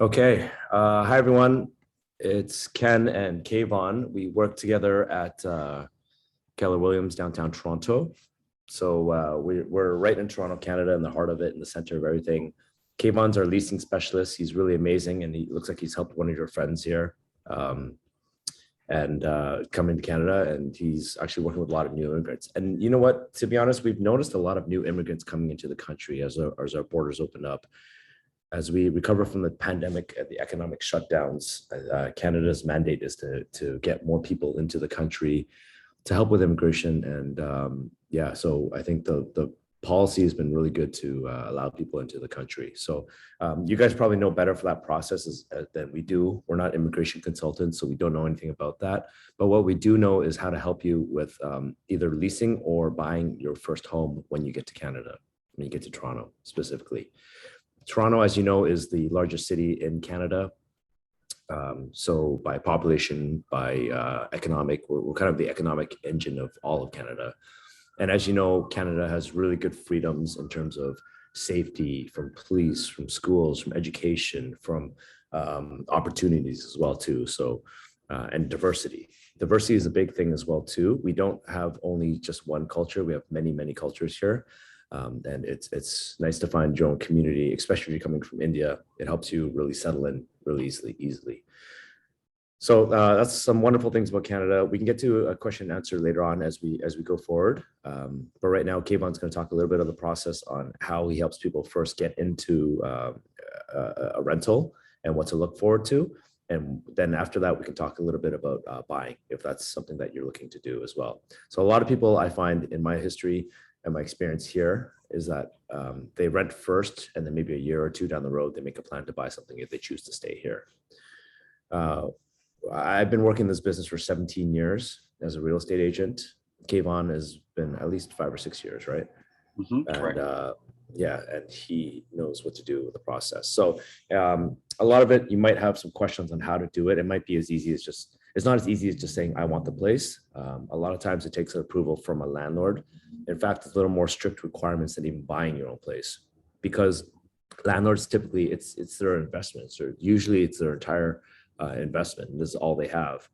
Okay. Hi, everyone. It's Ken and Keyvan. We work together at Keller Williams, downtown Toronto. So we're right in Toronto, Canada, in the heart of it, in the center of everything. Keyvan's our leasing specialist. He's really amazing, and he looks like he's helped one of your friends here and coming to Canada, and he's actually working with a lot of new immigrants. And you know what? To be honest, we've noticed a lot of new immigrants coming into the country as our borders open up. As we recover from the pandemic and the economic shutdowns, Canada's mandate is to get more people into the country to help with immigration. And yeah, so I think the policy has been really good to allow people into the country. So you guys probably know better for that process than we do. We're not immigration consultants, so we don't know anything about that. But what we do know is how to help you with either leasing or buying your first home when you get to Canada, when you get to Toronto specifically. Toronto, as you know, is the largest city in Canada. So by population, by economic, we're kind of the economic engine of all of Canada. And as you know, Canada has really good freedoms in terms of safety, from police, from schools, from education, from opportunities as well too. So and diversity. Diversity is a big thing as well too. We don't have only just one culture. We have many cultures here. And it's nice to find your own community, especially if you're coming from India. It helps you really settle in really easily. So that's some wonderful things about Canada. We can get to a question and answer later on as we go forward. But right now, Keyvan's going to talk a little bit of the process on how he helps people first get into a rental and what to look forward to. And then after that, we can talk a little bit about buying, if that's something that you're looking to do as well. So a lot of people I find in my history and my experience here is that they rent first, and then maybe a year or two down the road, they make a plan to buy something if they choose to stay here. I've been working in this business for 17 years as a real estate agent. Keyvan has been at least 5 or 6 years, right? And yeah, and he knows what to do with the process. So a lot of it, you might have some questions on how to do it. It might be as easy as just, it's not as easy as just saying, I want the place. A lot of times it takes an approval from a landlord. In fact, it's a little more strict requirements than even buying your own place, because landlords typically, it's their investments, or usually it's their entire investment, and this is all they have.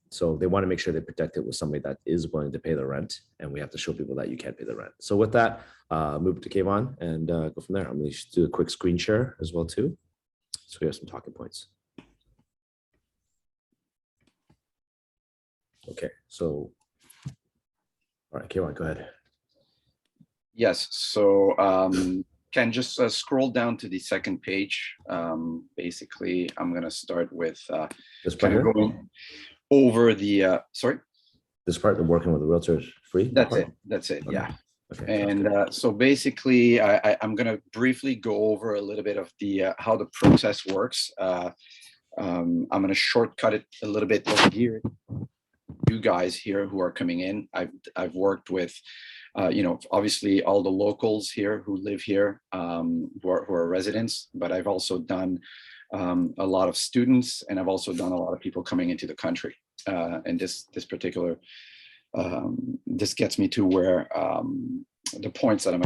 So they want to make sure they protect it with somebody that is willing to pay the rent, and we have to show people that you can't pay the rent. So with that, move to Keyvan and go from there. I'm going to do a quick screen share as well too, so we have some talking points. Okay, so all right, Keyvan, go ahead. Yes, so Ken, just scroll down to the second page. Basically, I'm going to start with This part kind of going over the, sorry? This part, the working with the realtors free? That's it, Okay. yeah. Okay, And so basically, I'm going to briefly go over a little bit of the how the process works. I'm going to shortcut it a little bit over here. You guys here who are coming in, I've worked with obviously all the locals here who live here, who are residents, but I've also done a lot of students, and I've also done a lot of people coming into the country. And this particular, this gets me to where the points that I'm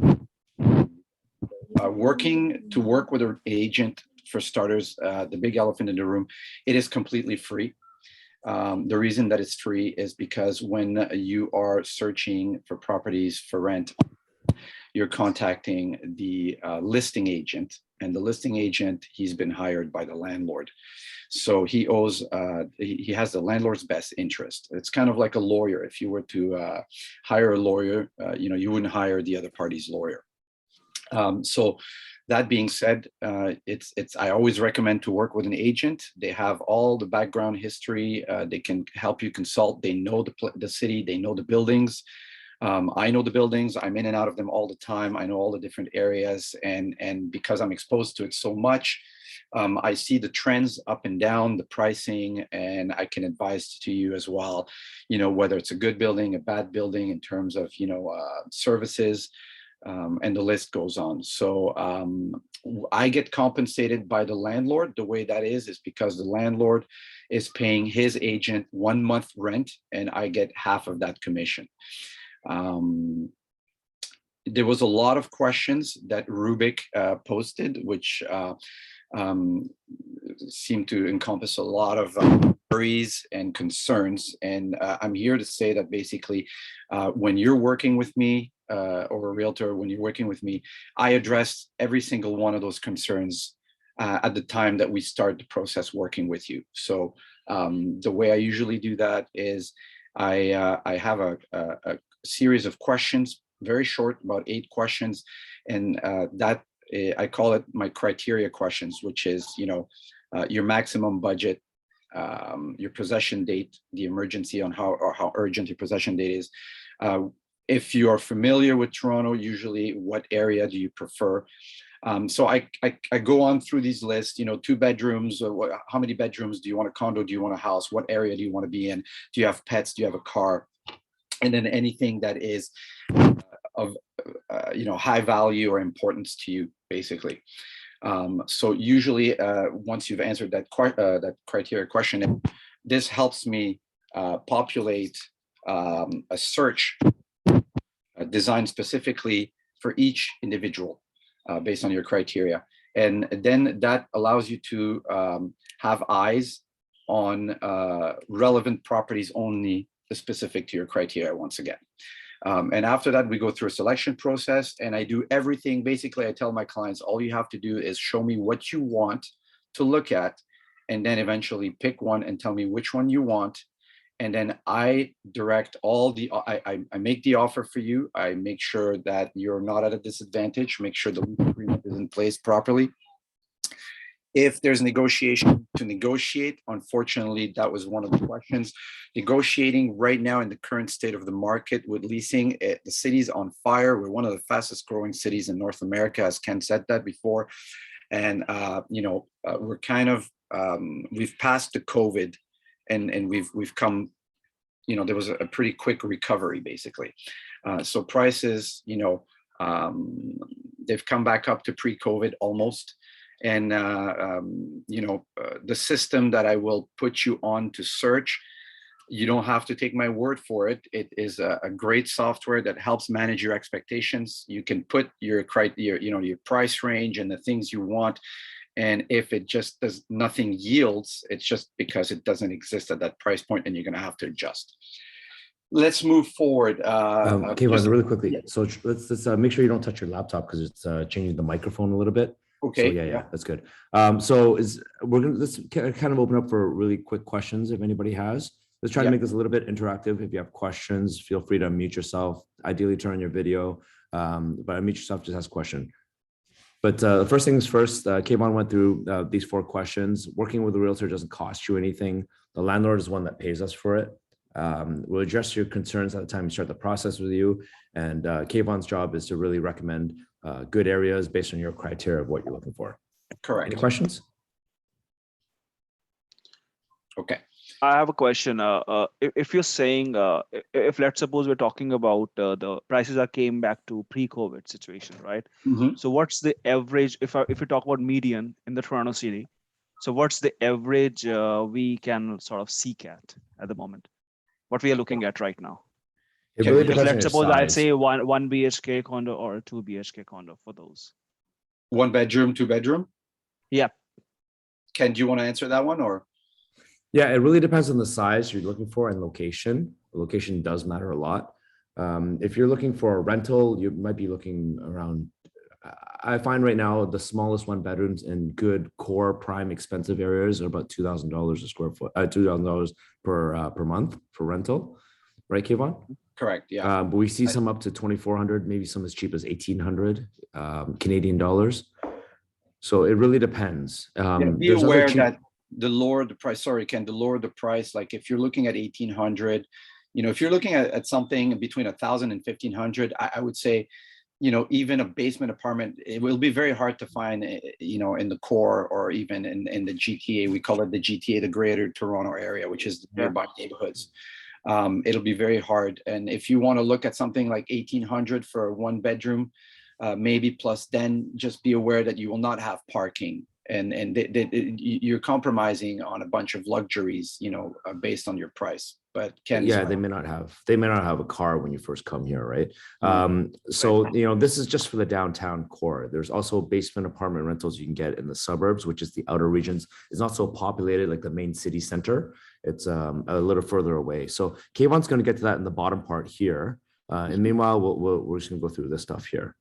work with an agent. For starters, the big elephant in the room, it is completely free. The reason that it's free is because when you are searching for properties for rent, you're contacting the listing agent, and the listing agent, he's been hired by the landlord. So he has the landlord's best interest. It's kind of like a lawyer. If you were to hire a lawyer, you wouldn't hire the other party's lawyer. So that being said, I always recommend to work with an agent. They have all the background history. They can help you consult. They know the city. They know the buildings. I know the buildings. I'm in and out of them all the time. I know all the different areas, and because I'm exposed to it so much, I see the trends up and down, the pricing, and I can advise to you as well. Whether it's a good building, a bad building in terms of services. And the list goes on. So I get compensated by the landlord. The way that is because the landlord is paying his agent 1 month rent, and I get half of that commission. There was a lot of questions that Rubik posted, which seem to encompass a lot of worries and concerns. And I'm here to say that basically, when you're working with me, or a realtor, when you're working with me, I address every single one of those concerns at the time that we start the process working with you. So the way I usually do that is I have a series of questions, very short, about 8 questions, and that I call it my criteria questions, which is, your maximum budget, your possession date, the emergency on how urgent your possession date is. If you are familiar with Toronto, usually what area do you prefer? So I go on through these lists, 2 bedrooms, how many bedrooms? Do you want a condo? Do you want a house? What area do you want to be in? Do you have pets? Do you have a car? And then anything that is of high value or importance to you, basically. So usually once you've answered that criteria question, this helps me populate a search designed specifically for each individual based on your criteria. And then that allows you to have eyes on relevant properties only specific to your criteria once again. And after that, we go through a selection process, and I do everything. Basically, I tell my clients, all you have to do is show me what you want to look at, and then eventually pick one and tell me which one you want. And then I direct I make the offer for you. I make sure that you're not at a disadvantage, make sure the lease agreement is in place properly. If there's negotiation to negotiate, unfortunately, that was one of the questions. Negotiating right now in the current state of the market with leasing, the city's on fire. We're one of the fastest growing cities in North America, as Ken said that before. And, we're kind of, we've passed the COVID and we've come, there was a pretty quick recovery, basically. So prices, they've come back up to pre-COVID almost. And, the system that I will put you on to search, you don't have to take my word for it. It is a great software that helps manage your expectations. You can put your price range and the things you want. And if it just does nothing yields, it's just because it doesn't exist at that price point, and you're going to have to adjust. Let's move forward. Okay, really quickly. Yeah. So let's make sure you don't touch your laptop because it's changing the microphone a little bit. Okay. So yeah, that's good. Let's kind of open up for really quick questions if anybody has. Let's try to make this a little bit interactive. If you have questions, feel free to unmute yourself. Ideally, turn on your video, but unmute yourself. Just ask a question. But first things first, Keyvan went through these 4 questions. Working with a realtor doesn't cost you anything. The landlord is one that pays us for it. We'll address your concerns at the time we start the process with you. And Keyvan's job is to really recommend good areas based on your criteria of what you're looking for. Correct. Any questions? Okay. I have a question. If you're saying, if let's suppose we're talking about the prices that came back to pre-COVID situation, right? Mm-hmm. So what's the average, if we talk about median in the Toronto city, so what's the average we can sort of seek at the moment? What we are looking at right now? It really depends on let's your suppose size. I'd say one BHK condo or a 2 BHK condo for those. 1 bedroom, 2 bedroom? Yeah. Ken, do you want to answer that one, or? Yeah, it really depends on the size you're looking for and location. Location does matter a lot. If you're looking for a rental, you might be looking around. I find right now the smallest 1 bedrooms in good core prime expensive areas are about $2,000 a square foot, $2,000 per month for rental, right, Keyvan? Correct. Yeah. But we see some up to 2,400, maybe some as cheap as 1,800 Canadian dollars. So it really depends. Be aware that the lower the price, sorry, Ken, the lower the price, like if you're looking at 1,800, if you're looking at something between 1,000 and 1,500, I would say, even a basement apartment, it will be very hard to find, in the core or even in the GTA. We call it the GTA, the Greater Toronto Area, which is the nearby neighborhoods. It'll be very hard. And if you want to look at something like 1,800 for a 1 bedroom, maybe plus, then just be aware that you will not have parking you're compromising on a bunch of luxuries, based on your price. But Ken, Yeah, sorry. they may not have a car when you first come here, right? So this is just for the downtown core. There's also basement apartment rentals you can get in the suburbs, which is the outer regions. It's not so populated like the main city center. It's a little further away. So Keyvan's going to get to that in the bottom part here. And meanwhile, we're just going to go through this stuff here.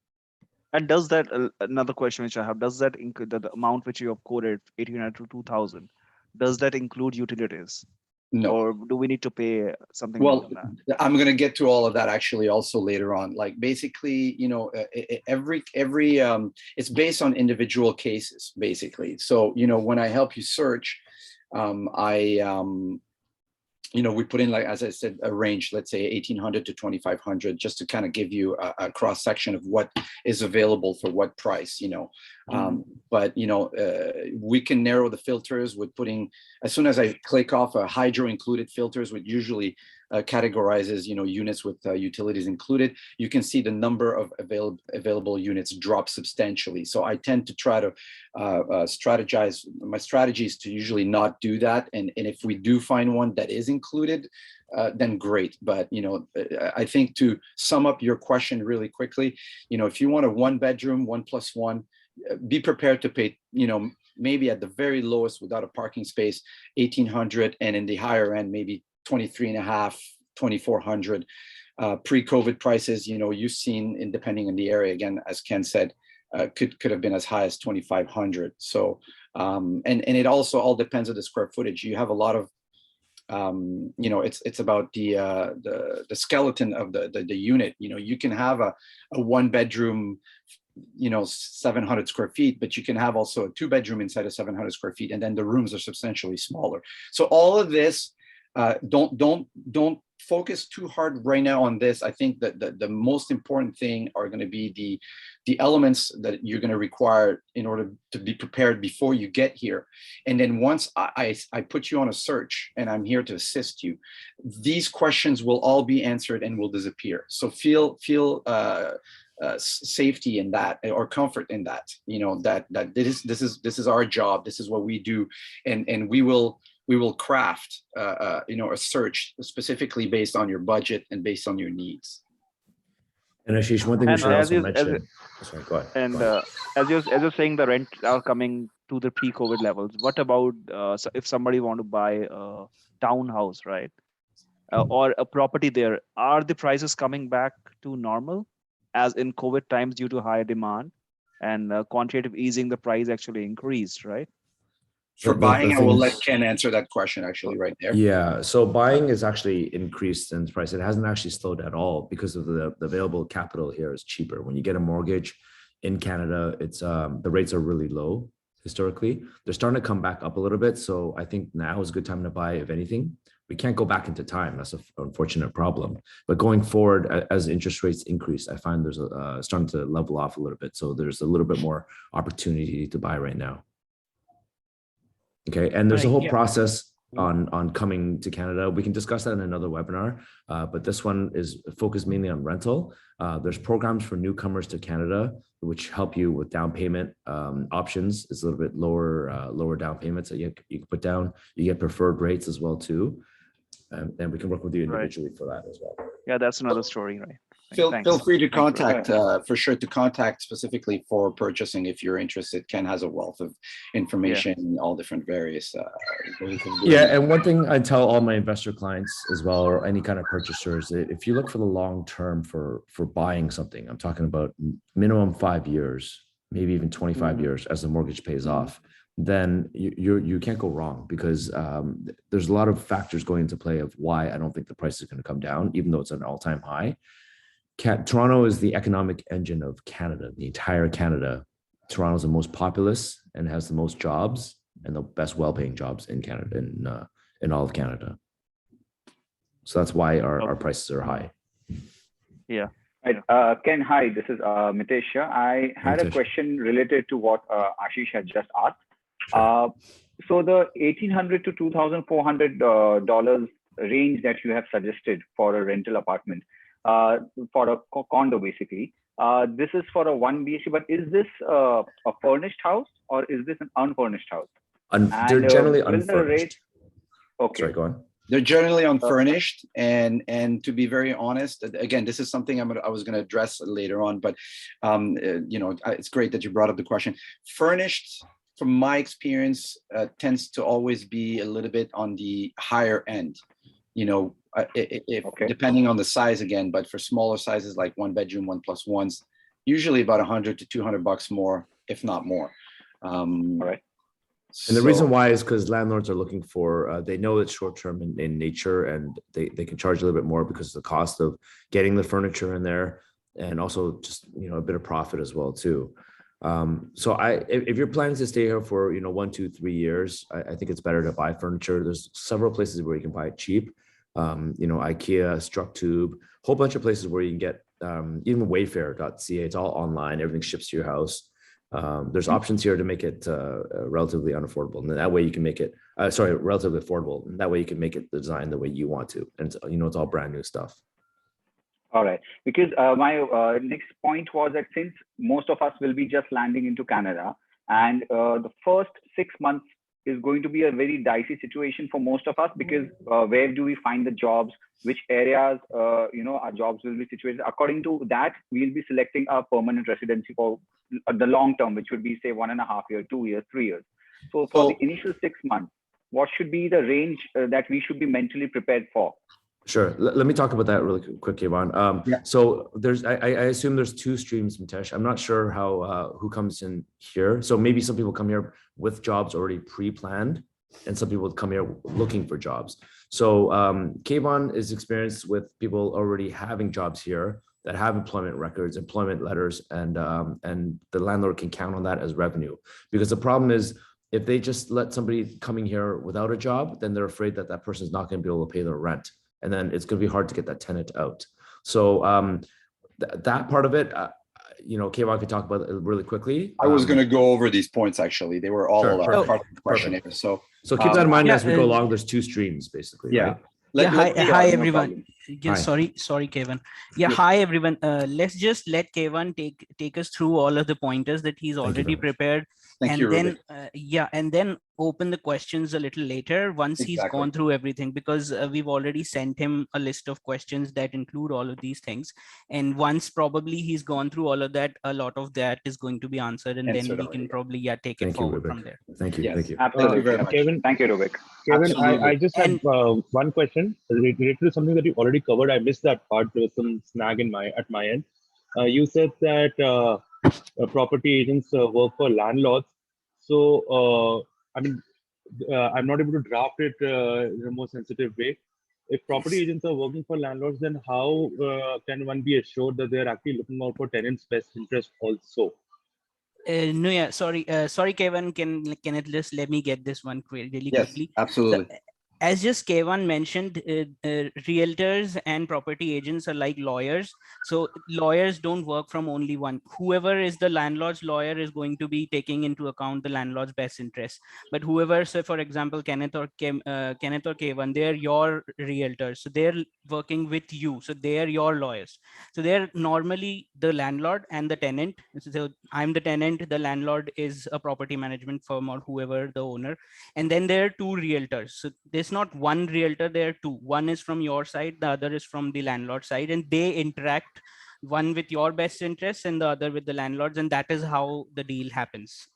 And does that, another question which I have, does that include the amount which you have quoted, 1,800 to 2,000, does that include utilities? No. Or do we need to pay something more Well, than that? I'm going to get to all of that actually also later on. Like basically, every it's based on individual cases, basically. So, when I help you search, we put in, like, as I said, a range, let's say 1,800 to 2,500, just to kind of give you a cross section of what is available for what price, but we can narrow the filters with putting, as soon as I click off a hydro included filters, which usually categorizes, units with utilities included, you can see the number of available units drop substantially. So I tend to try to strategize. My strategy is to usually not do that. And if we do find one that is included, then great. But, I think to sum up your question really quickly, if you want a 1-bedroom, 1+1, be prepared to pay, maybe at the very lowest without a parking space, 1,800, and in the higher end, maybe 23.5, 2,400. Pre-COVID prices, you've seen, depending on the area, again, as Ken said, could have been as high as 2,500. So, and it also all depends on the square footage. You have a lot of, it's about the skeleton of the unit. You can have a 1-bedroom, 700 square feet, but you can have also a 2-bedroom inside of 700 square feet, and then the rooms are substantially smaller. So all of this, don't focus too hard right now on this. I think that the most important thing are going to be the elements that you're going to require in order to be prepared before you get here. And then once I put you on a search and I'm here to assist you, these questions will all be answered and will disappear. So feel safety in that, or comfort in that, that this is our job. This is what we do. And we will craft, a search specifically based on your budget and based on your needs. And Ashish, one thing we should also mention. Sorry, go ahead. And as you're saying, the rent are coming to the pre-COVID levels. What about so if somebody want to buy a townhouse, right, or a property there? Are the prices coming back to normal, as in COVID times due to higher demand and quantitative easing? The price actually increased, right? For buying, I will let Ken answer that question actually right there. Yeah, so buying is actually increased in price. It hasn't actually slowed at all because of the available capital here is cheaper. When you get a mortgage in Canada, it's the rates are really low historically. They're starting to come back up a little bit. So I think now is a good time to buy, if anything. We can't go back into time. That's an unfortunate problem. But going forward, as interest rates increase, I find there's starting to level off a little bit. So there's a little bit more opportunity to buy right now. Okay, and there's a whole process on coming to Canada. We can discuss that in another webinar, but this one is focused mainly on rental. There's programs for newcomers to Canada, which help you with down payment options. It's a little bit lower down payments that you can put down. You get preferred rates as well too, and we can work with you individually for that as well. Yeah, that's another story, right? Feel free to contact, for sure, to contact specifically for purchasing if you're interested. Ken has a wealth of information in all different various ways of doing it. And one thing I tell all my investor clients as well, or any kind of purchasers, if you look for the long term for buying something, I'm talking about minimum 5 years, maybe even 25 years as the mortgage pays off, then you can't go wrong, because there's a lot of factors going into play of why I don't think the price is going to come down, even though it's an all-time high. Toronto is the economic engine of Canada, the entire Canada. Toronto is the most populous and has the most jobs and the best well-paying jobs in Canada, in all of Canada. So that's why our prices are high. Yeah. Ken, hi, this is Mitesh. I had a question related to what Ashish had just asked. Sure. So the $1,800 to $2,400 range that you have suggested for a rental apartment, for a condo basically, this is for a 1 BHK, but is this a furnished house or is this an unfurnished house? They're generally will the unfurnished. rate- Okay. Sorry, go on. They're generally unfurnished, and to be very honest, again, this is something I was going to address later on, but it's great that you brought up the question. Furnished, from my experience, tends to always be a little bit on the higher end. Depending on the size again, but for smaller sizes like 1 bedroom, 1+1s, usually about $100 to $200 more, if not more. All right. And the reason why is because landlords are looking for, they know it's short-term in nature, and they can charge a little bit more because of the cost of getting the furniture in there, and also just, a bit of profit as well too. So if you're planning to stay here for, 1, 2, 3 years, I think it's better to buy furniture. There's several places where you can buy it cheap. IKEA, StruckTube, whole bunch of places where you can get, even Wayfair.ca, it's all online, everything ships to your house. There's options here to make it relatively unaffordable, and that way you can make it relatively affordable, and that way you can make it designed the way you want to, and it's all brand new stuff. All right, because my next point was that since most of us will be just landing into Canada, and the first 6 months is going to be a very dicey situation for most of us, because where do we find the jobs, which areas our jobs will be situated. According to that, we'll be selecting a permanent residency for the long term, which would be say 1.5 years, 2 years, 3 years. So for the initial 6 months, what should be the range that we should be mentally prepared for? Sure. Let me talk about that really quick, Keyvan. Yeah. So I assume there's 2 streams, Mitesh. I'm not sure who comes in here. So maybe some people come here with jobs already pre-planned, and some people come here looking for jobs. So Keyvan is experienced with people already having jobs here that have employment records, employment letters, and the landlord can count on that as revenue. Because the problem is, if they just let somebody coming here without a job, then they're afraid that person is not going to be able to pay their rent. And then it's going to be hard to get that tenant out. So that part of it, Keyvan could talk about it really quickly. I was going to go over these points, actually. They were all part of the questionnaire. So keep that in mind as we go along. There's 2 streams, basically. Yeah. Right? Hi everyone. No Sorry, Keyvan. Hi everyone. Let's just let Keyvan take us through all of the pointers that he's already prepared. Thank you, then and then open the questions a little later once he's gone through everything, because we've already sent him a list of questions that include all of these things, and once probably he's gone through all of that, a lot of that is going to be answered, and then we can probably take it forward from there. Thank you. Yes. Thank you. Absolutely. Very much. Kevin, Thank you, Rubik. Kevin, I just had one question related to something that you already covered. I missed that part. There was some snag at my end. You said that property agents work for landlords. So, I'm not able to draft it in a more sensitive way. If property agents are working for landlords, then how can one be assured that they're actually looking out for tenants' best interest also? Sorry, Keyvan, can it just let me get this one really quickly? Absolutely. So, as just Keyvan mentioned, realtors and property agents are like lawyers. So lawyers don't work from only one. Whoever is the landlord's lawyer is going to be taking into account the landlord's best interest. But whoever, so for example, Kenneth or Keyvan, they're your realtors. So they're working with you. So they're your lawyers. So they're normally the landlord and the tenant. So I'm the tenant, the landlord is a property management firm or whoever the owner. And then there are 2 realtors. So there's not one realtor, there are 2. One is from your side, the other is from the landlord side, and they interact, one with your best interests and the other with the landlords, and that is how the deal happens.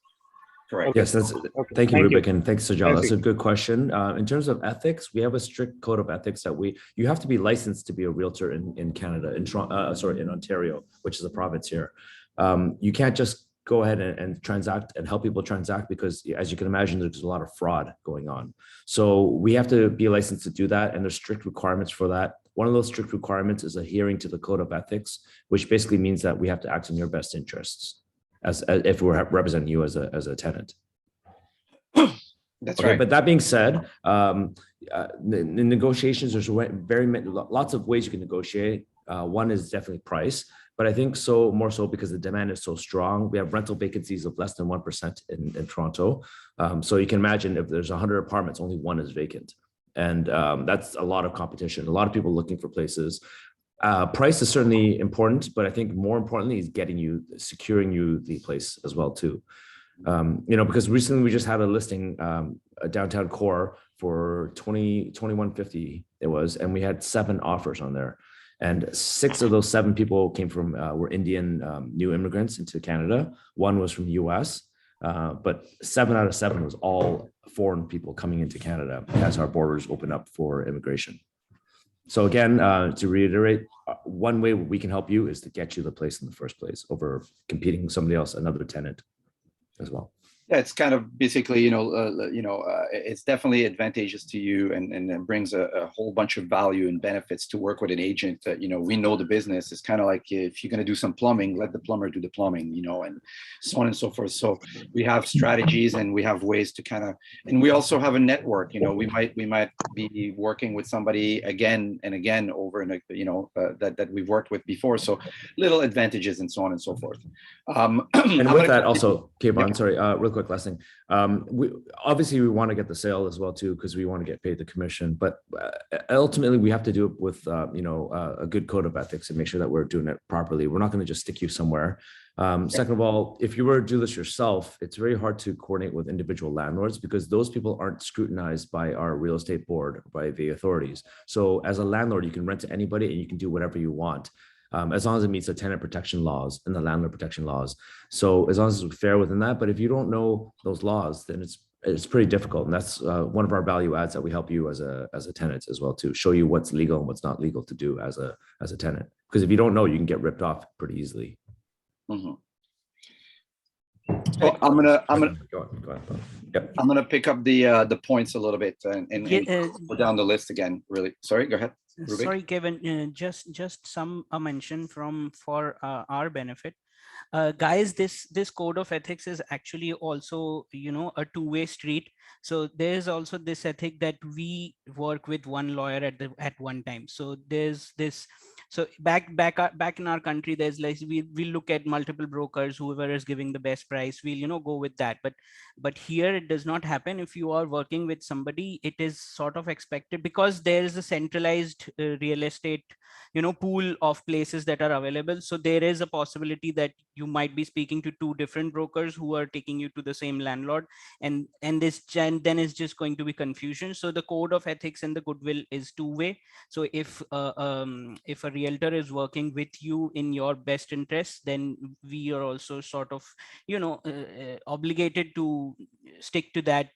Correct. Yes, thank you, Rubik, and thanks, Sajal. That's a good question. In terms of ethics, we have a strict code of ethics that you have to be licensed to be a realtor in Canada, in Ontario, which is a province here. You can't just go ahead and transact and help people transact, because as you can imagine, there's a lot of fraud going on. So we have to be licensed to do that, and there's strict requirements for that. One of those strict requirements is adhering to the code of ethics, which basically means that we have to act in your best interests as if we're representing you as a tenant. That's right. But that being said, in negotiations, there's lots of ways you can negotiate. One is definitely price, but I think more so because the demand is so strong. We have rental vacancies of less than 1% in Toronto. So you can imagine if there's 100 apartments, only 1 is vacant. And that's a lot of competition, a lot of people looking for places. Price is certainly important, but I think more importantly is securing you the place as well too. Because recently we just had a listing, a downtown core for 2150 it was, and we had 7 offers on there. And 6 of those 7 people came from, were Indian new immigrants into Canada. 1 was from US, but 7 out of 7 was all foreign people coming into Canada as our borders open up for immigration. So again, to reiterate, one way we can help you is to get you the place in the first place over competing with somebody else, another tenant as well. Yeah, it's kind of basically, it's definitely advantageous to you and brings a whole bunch of value and benefits to work with an agent that, we know the business. It's kind of like if you're going to do some plumbing, let the plumber do the plumbing, and so on and so forth. So we have strategies and we have ways to kind of, and we also have a network, we might be working with somebody again and again over, and that we've worked with before. So little advantages and so on and so forth. And with that also, Keyvan, sorry, real quick last thing. We want to get the sale as well too, because we want to get paid the commission. But ultimately, we have to do it with a good code of ethics and make sure that we're doing it properly. We're not going to just stick you somewhere. Second of all, if you were to do this yourself, it's very hard to coordinate with individual landlords because those people aren't scrutinized by our real estate board, by the authorities. So as a landlord, you can rent to anybody and you can do whatever you want. As long as it meets the tenant protection laws and the landlord protection laws. So as long as it's fair within that, but if you don't know those laws, then it's pretty difficult. And that's one of our value adds that we help you as a tenant as well, to show you what's legal and what's not legal to do as a tenant. Because if you don't know, you can get ripped off pretty easily. Mm-hmm. So I'm gonna Yep. I'm gonna pick up the points a little bit and go down the list again. Really, sorry. Go ahead. Rubik. Sorry, Kevin. Just some mention for our benefit. Guys, this code of ethics is actually also a two-way street. So there's also this ethic that we work with one lawyer at one time. So there's this. So back in our country, there's like we look at multiple brokers, whoever is giving the best price, we'll go with that. But here it does not happen. If you are working with somebody, it is sort of expected because there is a centralized real estate pool of places that are available. So there is a possibility that you might be speaking to 2 different brokers who are taking you to the same landlord, and then is just going to be confusion. So the code of ethics and the goodwill is two-way. So if a realtor is working with you in your best interest, then we are also sort of obligated to stick to that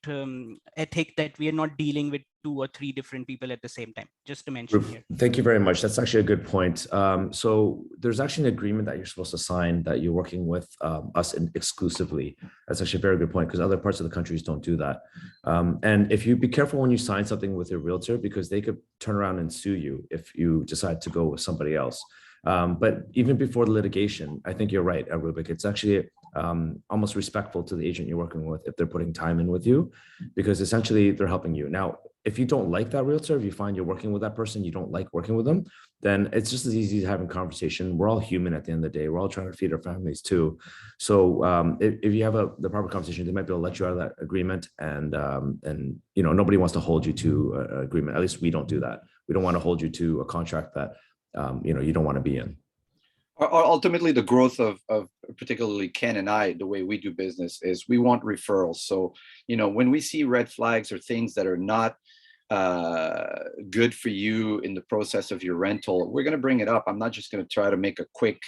ethic, that we are not dealing with 2 or 3 different people at the same time, just to mention here. Thank you very much. That's actually a good point. So there's actually an agreement that you're supposed to sign that you're working with us exclusively. That's actually a very good point because other parts of the countries don't do that. And if you be careful when you sign something with your realtor, because they could turn around and sue you if you decide to go with somebody else. But even before the litigation, I think you're right, Rubik. It's actually almost respectful to the agent you're working with if they're putting time in with you, because essentially they're helping you. Now, if you don't like that realtor, if you find you're working with that person, you don't like working with them, then it's just as easy as having a conversation. We're all human at the end of the day. We're all trying to feed our families too. So if you have the proper conversation, they might be able to let you out of that agreement. And nobody wants to hold you to an agreement. At least we don't do that. We don't want to hold you to a contract that you don't want to be in. Ultimately, the growth of particularly Ken and I, the way we do business is we want referrals. So, when we see red flags or things that are not good for you in the process of your rental, we're going to bring it up. I'm not just going to try to make a quick,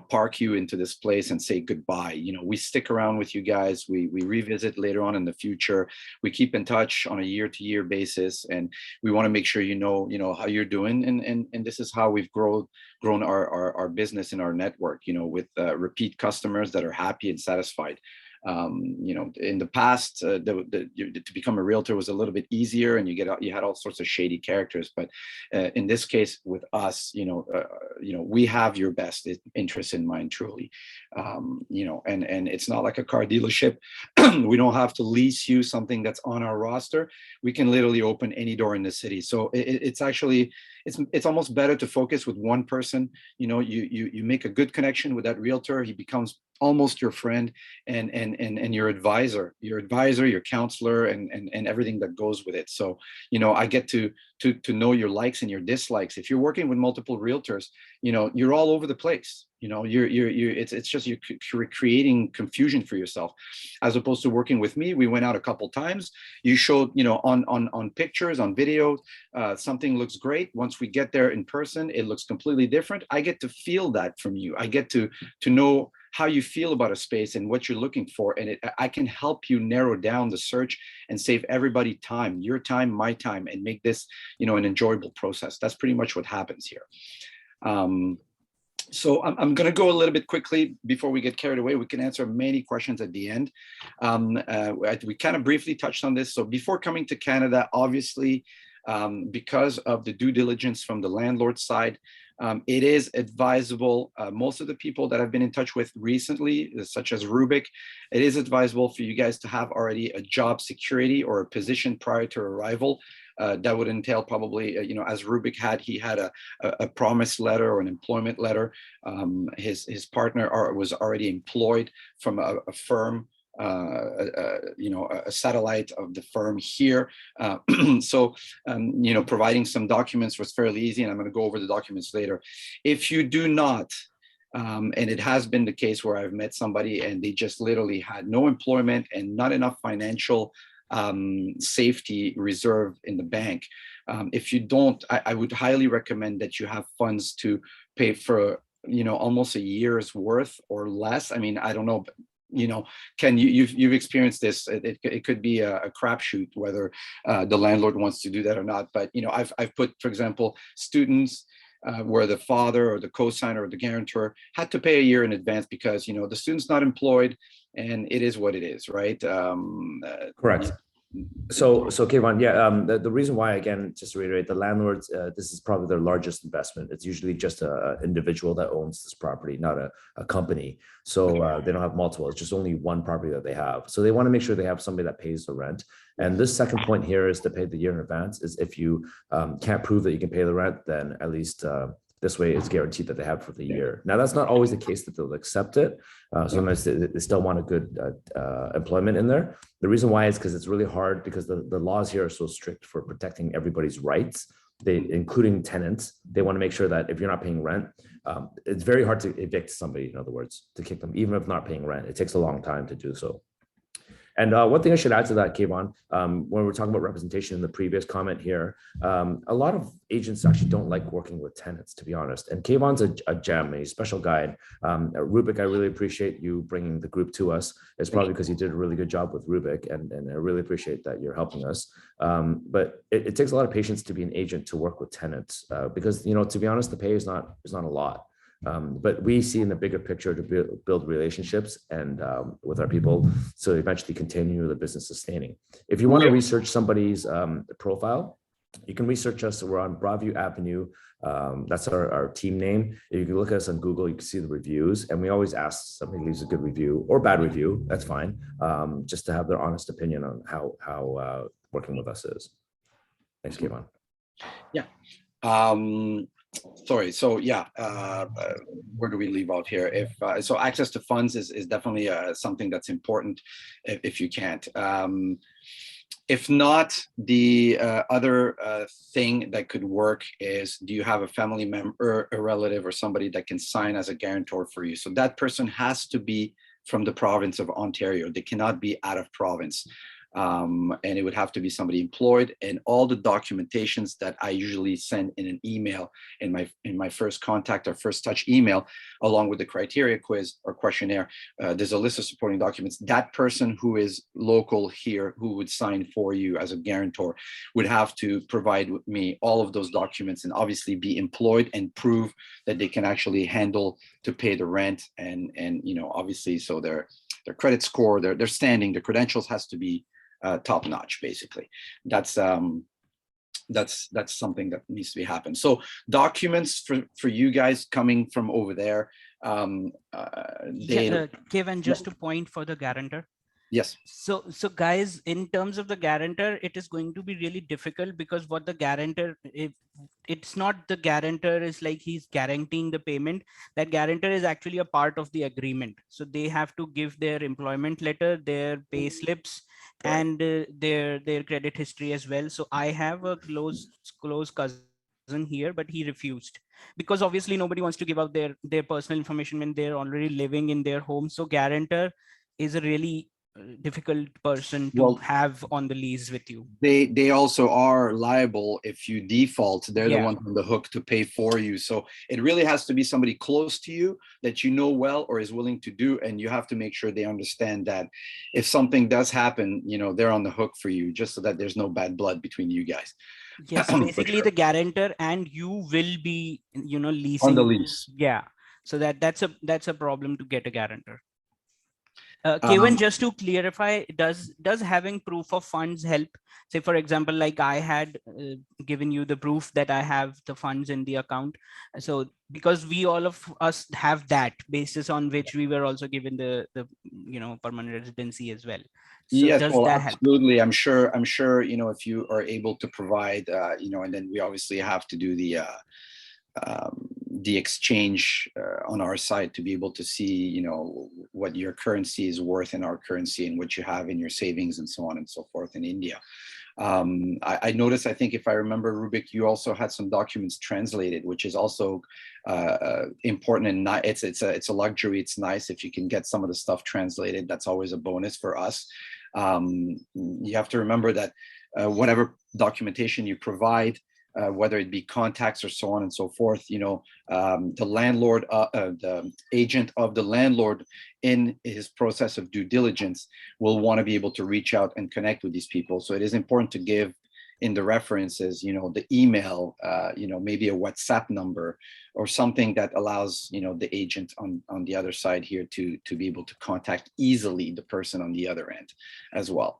park you into this place and say goodbye. We stick around with you guys. We revisit later on in the future. We keep in touch on a year-to-year basis, and we want to make sure you know how you're doing. And this is how we've grown our business and our network. With repeat customers that are happy and satisfied. In the past, to become a realtor was a little bit easier, and you had all sorts of shady characters. But in this case, with us, we have your best interest in mind, truly. And it's not like a car dealership. We don't have to lease you something that's on our roster. We can literally open any door in the city. So it's actually it's almost better to focus with one person. You make a good connection with that realtor. He becomes almost your friend and your advisor, your counselor, and everything that goes with it. So I get to know your likes and your dislikes. If you're working with multiple realtors, you're all over the place. It's just you're creating confusion for yourself, as opposed to working with me. We went out a couple times. You showed, on pictures, on videos, something looks great. Once we get there in person, it looks completely different. I get to feel that from you. I get to know how you feel about a space and what you're looking for, and I can help you narrow down the search and save everybody time, your time, my time, and make this, an enjoyable process. That's pretty much what happens here. So I'm going to go a little bit quickly before we get carried away. We can answer many questions at the end. We kind of briefly touched on this. So before coming to Canada, obviously, because of the due diligence from the landlord side, it is advisable. Most of the people that I've been in touch with recently, such as Rubik, it is advisable for you guys to have already a job security or a position prior to arrival. That would entail probably, as Rubik had, he had a promise letter or an employment letter. His partner was already employed from a firm, a satellite of the firm here. So, providing some documents was fairly easy, and I'm going to go over the documents later. If you do not, and it has been the case where I've met somebody and they just literally had no employment and not enough financial safety reserve in the bank. If you don't, I would highly recommend that you have funds to pay for, almost a year's worth or less. I mean, I don't know, but, Ken, you've experienced this. It could be a crapshoot whether the landlord wants to do that or not. But I've put, for example, students where the father or the co-signer or the guarantor had to pay a year in advance because the student's not employed, and it is what it is, right? Correct. So Keyvan, the reason why, again, just to reiterate, the landlords, this is probably their largest investment. It's usually just an individual that owns this property, not a company. So they don't have multiple. It's just only one property that they have. So they want to make sure they have somebody that pays the rent. And this second point here is to pay the year in advance. Is if you can't prove that you can pay the rent, then at least this way it's guaranteed that they have for the year. Now, that's not always the case that they'll accept it. Sometimes they still want a good employment in there. The reason why is because it's really hard, because the laws here are so strict for protecting everybody's rights, including tenants. They want to make sure that if you're not paying rent, it's very hard to evict somebody, in other words, to kick them, even if not paying rent. It takes a long time to do so. And one thing I should add to that, Keyvan, when we're talking about representation in the previous comment here, a lot of agents actually don't like working with tenants, to be honest. And Keyvan's a gem, a special guide. Rubik, I really appreciate you bringing the group to us. It's probably because you did a really good job with Rubik, and I really appreciate that you're helping us. But it takes a lot of patience to be an agent to work with tenants, because, to be honest, the pay is not a lot. But we see in the bigger picture to build relationships and with our people, so eventually continue the business sustaining. If you want to research somebody's profile, you can research us. We're on Broadview Avenue. That's our team name. If you can look at us on Google, you can see the reviews. And we always ask somebody leaves a good review or bad review. That's fine. Just to have their honest opinion on how working with us is. Thanks, Keyvan. Yeah. Sorry. So where do we leave out here? So access to funds is definitely something that's important if you can't. If not, the other thing that could work is, do you have a family member, a relative, or somebody that can sign as a guarantor for you? So that person has to be from the province of Ontario. They cannot be out of province. And it would have to be somebody employed, and all the documentations that I usually send in an email in my first contact or first touch email, along with the criteria quiz or questionnaire. There's a list of supporting documents. That person who is local here, who would sign for you as a guarantor, would have to provide me all of those documents, and obviously be employed and prove that they can actually handle to pay the rent, and obviously, so their credit score, their standing, their credentials has to be top notch. Basically, that's something that needs to be happen. So documents for you guys coming from over there. Kevin, just a point for the guarantor. Yes. So guys, in terms of the guarantor, it is going to be really difficult, because what the guarantor, if it's not the guarantor is like he's guaranteeing the payment, that guarantor is actually a part of the agreement. So they have to give their employment letter, their pay slips, and their credit history as well. So I have a close cousin here, but he refused. because obviously nobody wants to give out their personal information when they're already living in their home. So guarantor is a really difficult person to Well, have on the lease with you. they also are liable if you default. They're the Yeah. ones on the hook to pay for you. So it really has to be somebody close to you that you know well or is willing to do, and you have to make sure they understand that if something does happen, you know, they're on the hook for you, just so that there's no bad blood between you guys. Yes, basically the guarantor and you will be, you know, leasing On the lease. Yeah, so that's a problem to get a guarantor. Keyvan, just to clarify, does having proof of funds help? Say, for example, like I had given you the proof that I have the funds in the account. So because we all of us have that basis on which we were also given the you know, permanent residency as well. So Yes, does well, that help? absolutely. I'm sure, you know, if you are able to provide, you know, and then we obviously have to do the exchange on our side to be able to see, you know, what your currency is worth in our currency and what you have in your savings and so on and so forth in India. I noticed, I think if I remember, Rubik, you also had some documents translated, which is also important, and not, it's a luxury. It's nice if you can get some of the stuff translated. That's always a bonus for us. You have to remember that whatever documentation you provide, whether it be contacts or so on and so forth, you know, the landlord, the agent of the landlord in his process of due diligence will want to be able to reach out and connect with these people. So it is important to give in the references, you know, the email, you know, maybe a WhatsApp number or something that allows, you know, the agent on the other side here to be able to contact easily the person on the other end as well.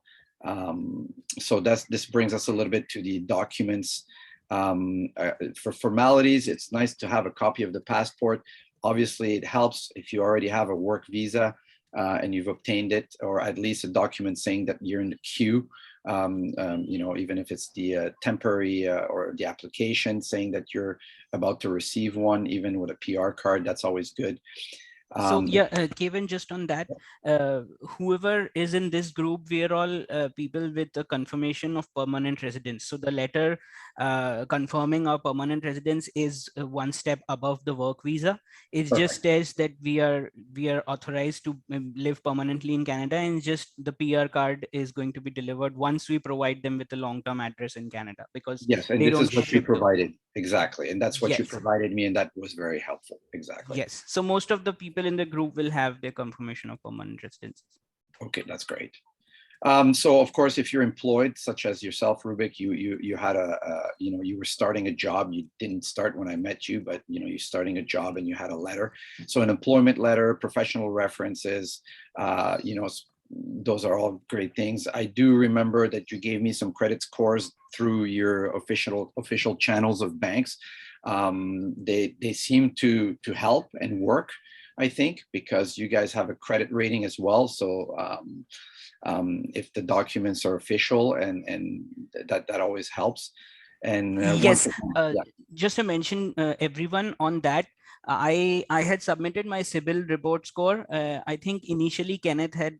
So this brings us a little bit to the documents. For formalities, it's nice to have a copy of the passport. Obviously, it helps if you already have a work visa and you've obtained it, or at least a document saying that you're in the queue. You know, even if it's the temporary or the application saying that you're about to receive one, even with a PR card, that's always good. So yeah, Keyvan, just on that, whoever is in this group, we are all people with a confirmation of permanent residence. So the letter confirming our permanent residence is one step above the work visa. It just says that we are authorized to live permanently in Canada, and just the PR card is going to be delivered once we provide them with a long-term address in Canada, because yes, and they this don't is what you ship provided. Exactly, and that's what you Yes. provided me, and that was very helpful. Exactly. Yes, so most of the people in the group will have their confirmation of permanent residences. Okay, that's great. So of course, if you're employed, such as yourself, Rubik, you had you know, you were starting a job. You didn't start when I met you, but you know, you're starting a job and you had a letter. So an employment letter, professional references, you know, those are all great things. I do remember that you gave me some credit scores through your official channels of banks. They seem to help and work, I think, because you guys have a credit rating as well. So if the documents are official, and that always helps. And yes, yeah. just to mention everyone on that, I had submitted my CIBIL report score. I think initially Kenneth had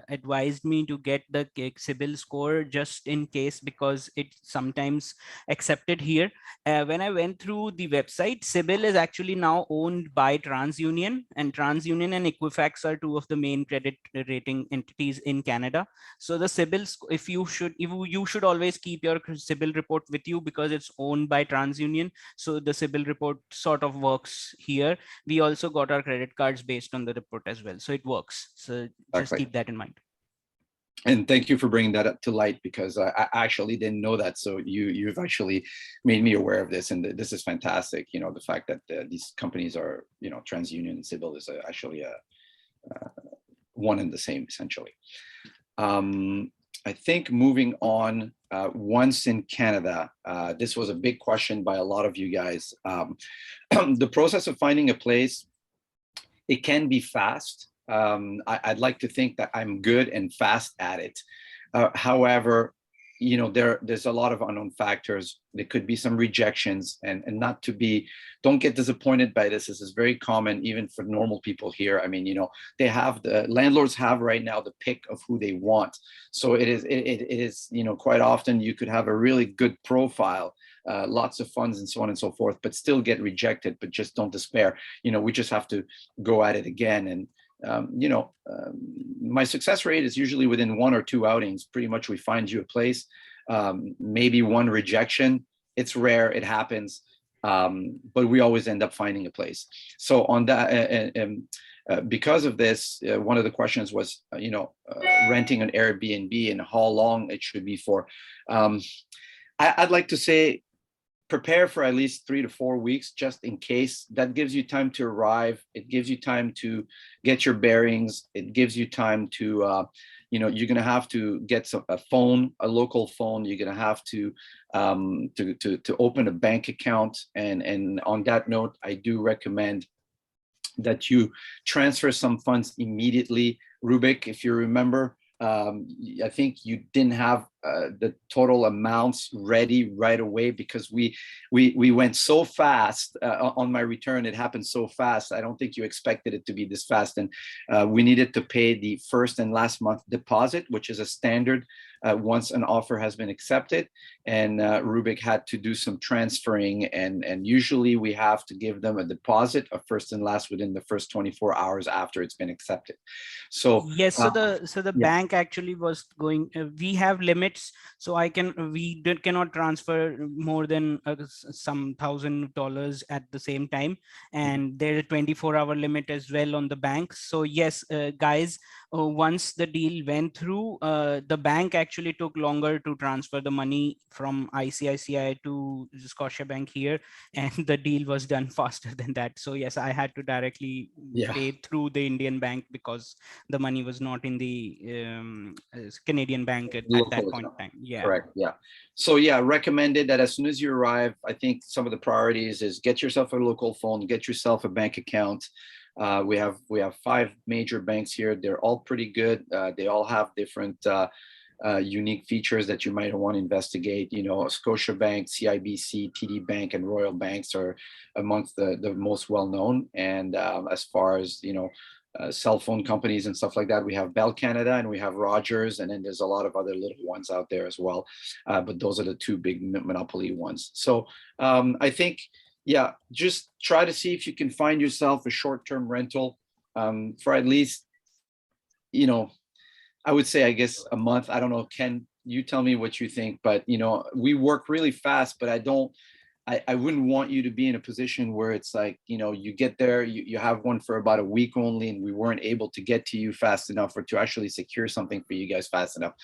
advised me to get the CIBIL score just in case, because it's sometimes accepted here. When I went through the website, CIBIL is actually now owned by TransUnion, and TransUnion and Equifax are two of the main credit rating entities in Canada. So the CIBIL, if you should always keep your CIBIL report with you, because it's owned by TransUnion. So the CIBIL report sort of works here. We also got our credit cards based on the report as well, so it works. So just keep that in mind. And thank you for bringing that up to light, because I actually didn't know that. So you've actually made me aware of this, and this is fantastic. You know, the fact that these companies are, you know, TransUnion and CIBIL is actually one and the same, essentially. I think moving on, once in Canada, this was a big question by a lot of you guys. The process of finding a place, it can be fast. I'd like to think that I'm good and fast at it. However, you know, there's a lot of unknown factors. There could be some rejections, and don't get disappointed by this. This is very common even for normal people here. I mean, you know, the landlords have right now the pick of who they want. So it is, you know, quite often you could have a really good profile, lots of funds and so on and so forth, but still get rejected. But just don't despair. We just have to go at it again. And my success rate is usually within 1 or 2 outings. Pretty much we find you a place, maybe 1 rejection. It's rare, it happens, but we always end up finding a place. So on that, because of this, one of the questions was, renting an Airbnb and how long it should be for. I'd like to say, prepare for at least 3 to 4 weeks, just in case. That gives you time to arrive. It gives you time to get your bearings. It gives you time to, you're going to have to get a local phone. You're going to have to open a bank account. And on that note, I do recommend that you transfer some funds immediately. Rubik, if you remember, I think you didn't have the total amounts ready right away because we went so fast on my return. It happened so fast. I don't think you expected it to be this fast. And we needed to pay the first and last month deposit, which is a standard once an offer has been accepted. And Rubik had to do some transferring. And usually we have to give them a deposit of first and last within the first 24 hours after it's been accepted. So yes, so the bank actually was going, we have limits, so we cannot transfer more than some $1,000 at the same time, and there's a 24-hour limit as well on the bank. So yes, guys, once the deal went through, the bank actually took longer to transfer the money from ICICI to Scotiabank here, and the deal was done faster than that. So yes, I had to directly pay through the Indian bank because the money was not in the Canadian bank at that point in time. Yeah, correct. Yeah. So yeah, recommended that as soon as you arrive, I think some of the priorities is get yourself a local phone, get yourself a bank account. We have 5 major banks here. They're all pretty good. They all have different unique features that you might want to investigate. Scotiabank, CIBC, TD Bank, and Royal Banks are amongst the most well-known. And as far as, cell phone companies and stuff like that, we have Bell Canada and we have Rogers, and then there's a lot of other little ones out there as well. But those are the 2 big monopoly ones. So I think, yeah, just try to see if you can find yourself a short-term rental for at least, I would say, I guess, a month. I don't know, Ken, you tell me what you think, but we work really fast, but I wouldn't want you to be in a position where it's like, you get there, you have one for about a week only, and we weren't able to get to you fast enough or to actually secure something for you guys fast enough.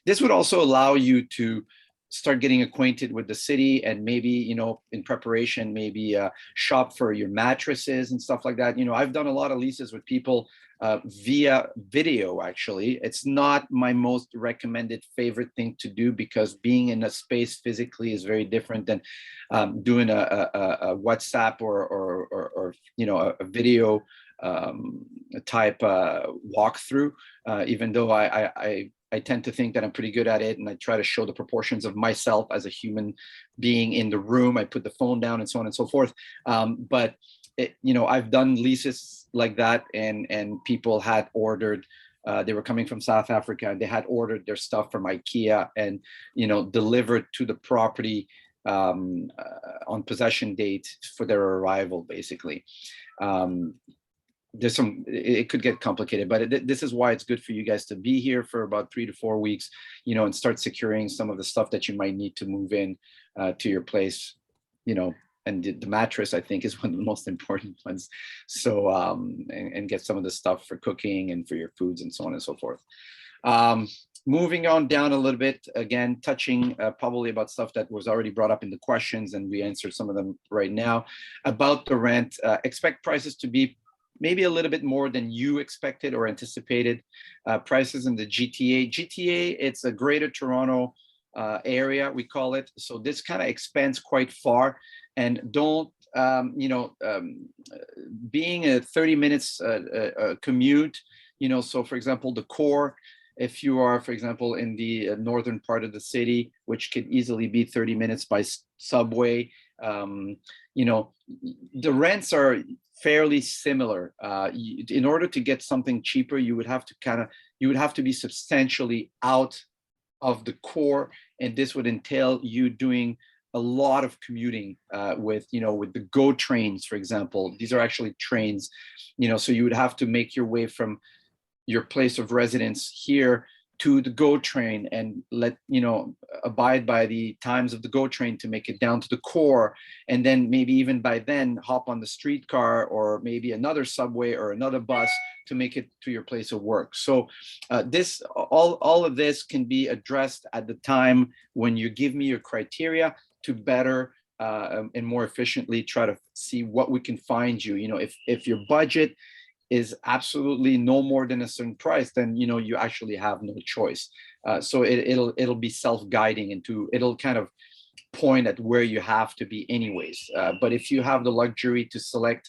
This would also allow you to start getting acquainted with the city, and maybe, in preparation, maybe shop for your mattresses and stuff like that. I've done a lot of leases with people via video. Actually, it's not my most recommended favorite thing to do, because being in a space physically is very different than doing a WhatsApp or a video type walkthrough. Even though I tend to think that I'm pretty good at it, and I try to show the proportions of myself as a human being in the room. I put the phone down and so on and so forth. But I've done leases like that, and people had ordered. They were coming from South Africa, and they had ordered their stuff from IKEA and delivered to the property on possession date for their arrival, basically. It could get complicated, but this is why it's good for you guys to be here for about 3 to 4 weeks, and start securing some of the stuff that you might need to move in to your place, and the mattress, I think, is one of the most important ones. So, and get some of the stuff for cooking and for your foods and so on and so forth. Moving on down a little bit, again, touching probably about stuff that was already brought up in the questions, and we answered some of them right now. About the rent, expect prices to be maybe a little bit more than you expected or anticipated. Prices in the GTA. GTA, it's a Greater Toronto area, we call it. So this kind of expands quite far, and don't, being a 30 minutes commute, so for example, the core, if you are, for example, in the northern part of the city, which could easily be 30 minutes by subway, the rents are fairly similar. In order to get something cheaper, you would have to be substantially out of the core, and this would entail you doing a lot of commuting with the GO trains, for example. These are actually trains, so you would have to make your way from your place of residence here to the GO train and abide by the times of the GO train to make it down to the core. And then maybe even by then hop on the streetcar or maybe another subway or another bus to make it to your place of work. So all of this can be addressed at the time when you give me your criteria to better and more efficiently try to see what we can find you. If your budget is absolutely no more than a certain price, then you actually have no choice. So it'll be self-guiding it'll kind of point at where you have to be anyways. But if you have the luxury to select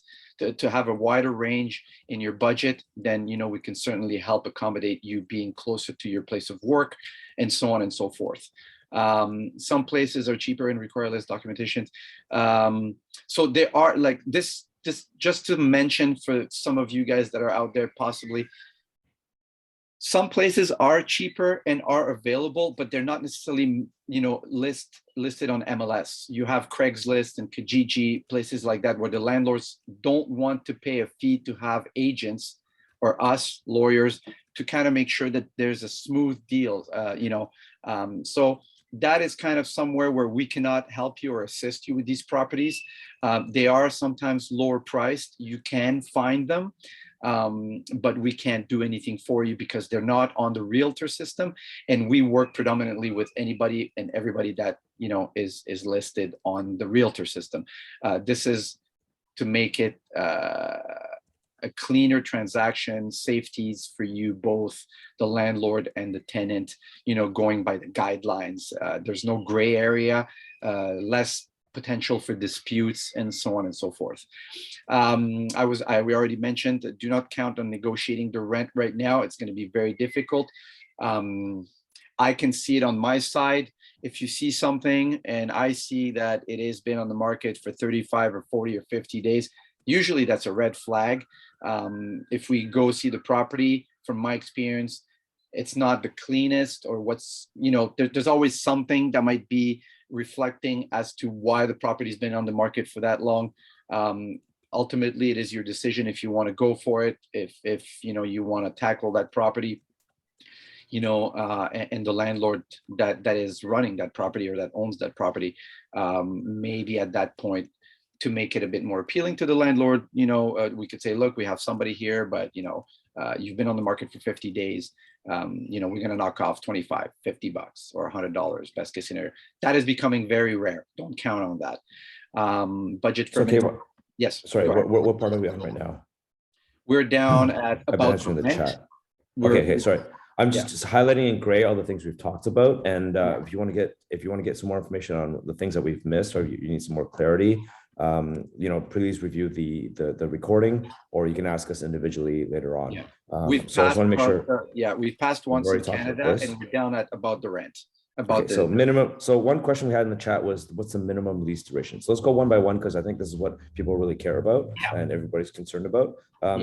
to have a wider range in your budget, then we can certainly help accommodate you being closer to your place of work and so on and so forth. Some places are cheaper and require less documentation. So there are like this. Just to mention for some of you guys that are out there, possibly, some places are cheaper and are available, but they're not necessarily, listed on MLS. You have Craigslist and Kijiji, places like that, where the landlords don't want to pay a fee to have agents or us lawyers to kind of make sure that there's a smooth deal, so that is kind of somewhere where we cannot help you or assist you with these properties. They are sometimes lower priced. You can find them, but we can't do anything for you because they're not on the realtor system. And we work predominantly with anybody and everybody that, is listed on the realtor system. This is to make it a cleaner transaction, safeties for you, both the landlord and the tenant, going by the guidelines. There's no gray area, less potential for disputes, and so on and so forth. We already mentioned, do not count on negotiating the rent right now. It's going to be very difficult. I can see it on my side. If you see something and I see that it has been on the market for 35 or 40 or 50 days, usually that's a red flag. If we go see the property, from my experience, it's not the cleanest, or there's always something that might be reflecting as to why the property's been on the market for that long. Ultimately, it is your decision if you want to go for it, if you want to tackle that property, and the landlord that is running that property or that owns that property, maybe at that point, to make it a bit more appealing to the landlord, we could say, look, we have somebody here, but you've been on the market for 50 days. We're going to knock off $25, $50 or $100, best case scenario. That is becoming very rare. Don't count on that. Budget for yes. Sorry, what part are we on right now? We're down at about the chat. Okay, sorry. I'm just highlighting in gray all the things we've talked about, and if you want to get some more information on the things that we've missed, or you need some more clarity, please review the recording, or you can ask us individually later on. We've passed once in Canada, and we're down at about the rent. So one question we had in the chat was, what's the minimum lease duration? So let's go one by one, because I think this is what people really care about and everybody's concerned about.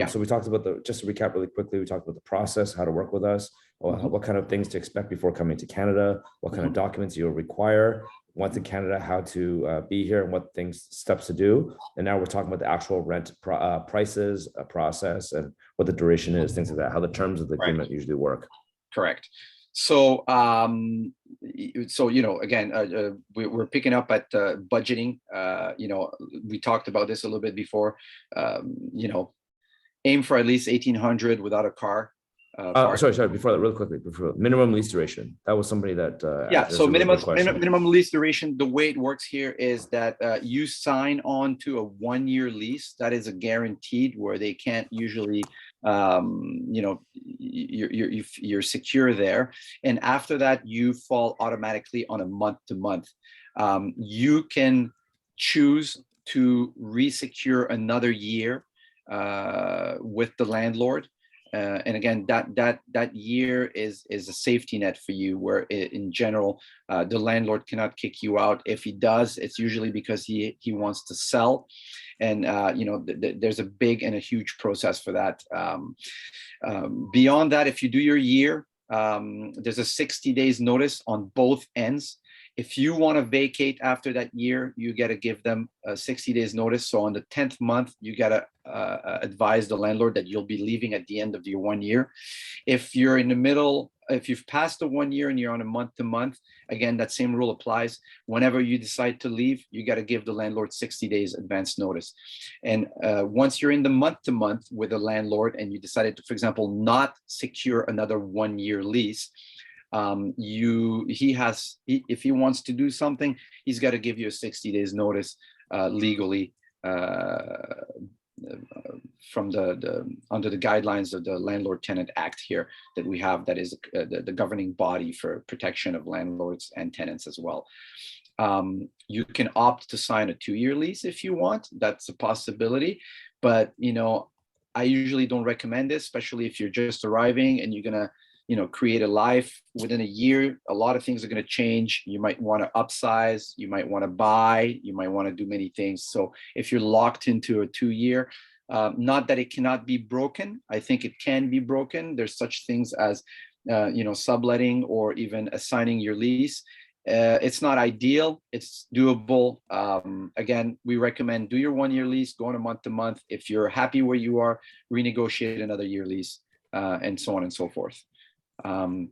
So we talked about just to recap really quickly, we talked about the process, how to work with us, what kind of things to expect before coming to Canada, what kind of documents you'll require once in Canada, how to be here, and what steps to do. And now we're talking about the actual rent prices, process, and what the duration is, things like that, how the terms of the agreement usually work. Correct. So, again, we're picking up at budgeting. We talked about this a little bit before. Aim for at least 1,800 without a car. Sorry. Before that, really quickly, minimum lease duration. That was somebody that. So minimum lease duration. The way it works here is that you sign on to a 1-year lease. That is a guaranteed, where they can't usually, you're secure there. And after that, you fall automatically on a month-to-month. You can choose to resecure another year with the landlord. And again, that year is a safety net for you, where in general, the landlord cannot kick you out. If he does, it's usually because he wants to sell. And, there's a big and a huge process for that. Beyond that, if you do your year, there's a 60 days notice on both ends. If you want to vacate after that year, you got to give them 60 days notice. So on the 10th month, you got to advise the landlord that you'll be leaving at the end of your 1 year. If you're in the middle, if you've passed the 1 year and you're on a month to month, again, that same rule applies. Whenever you decide to leave, you got to give the landlord 60 days advance notice. And once you're in the month to month with a landlord and you decided to, for example, not secure another 1 year lease, if he wants to do something, he's got to give you a 60 days notice legally from under the guidelines of the Landlord Tenant Act here that we have, that is the governing body for protection of landlords and tenants as well. You can opt to sign a 2-year lease if you want. That's a possibility, but I usually don't recommend this, especially if you're just arriving and you're gonna create a life within a year. A lot of things are going to change. You might want to upsize, you might want to buy, you might want to do many things. So if you're locked into a 2-year, not that it cannot be broken. I think it can be broken. There's such things as, subletting or even assigning your lease. It's not ideal. It's doable. Again, we recommend do your 1-year lease, go on a month to month. If you're happy where you are, renegotiate another year lease, and so on and so forth.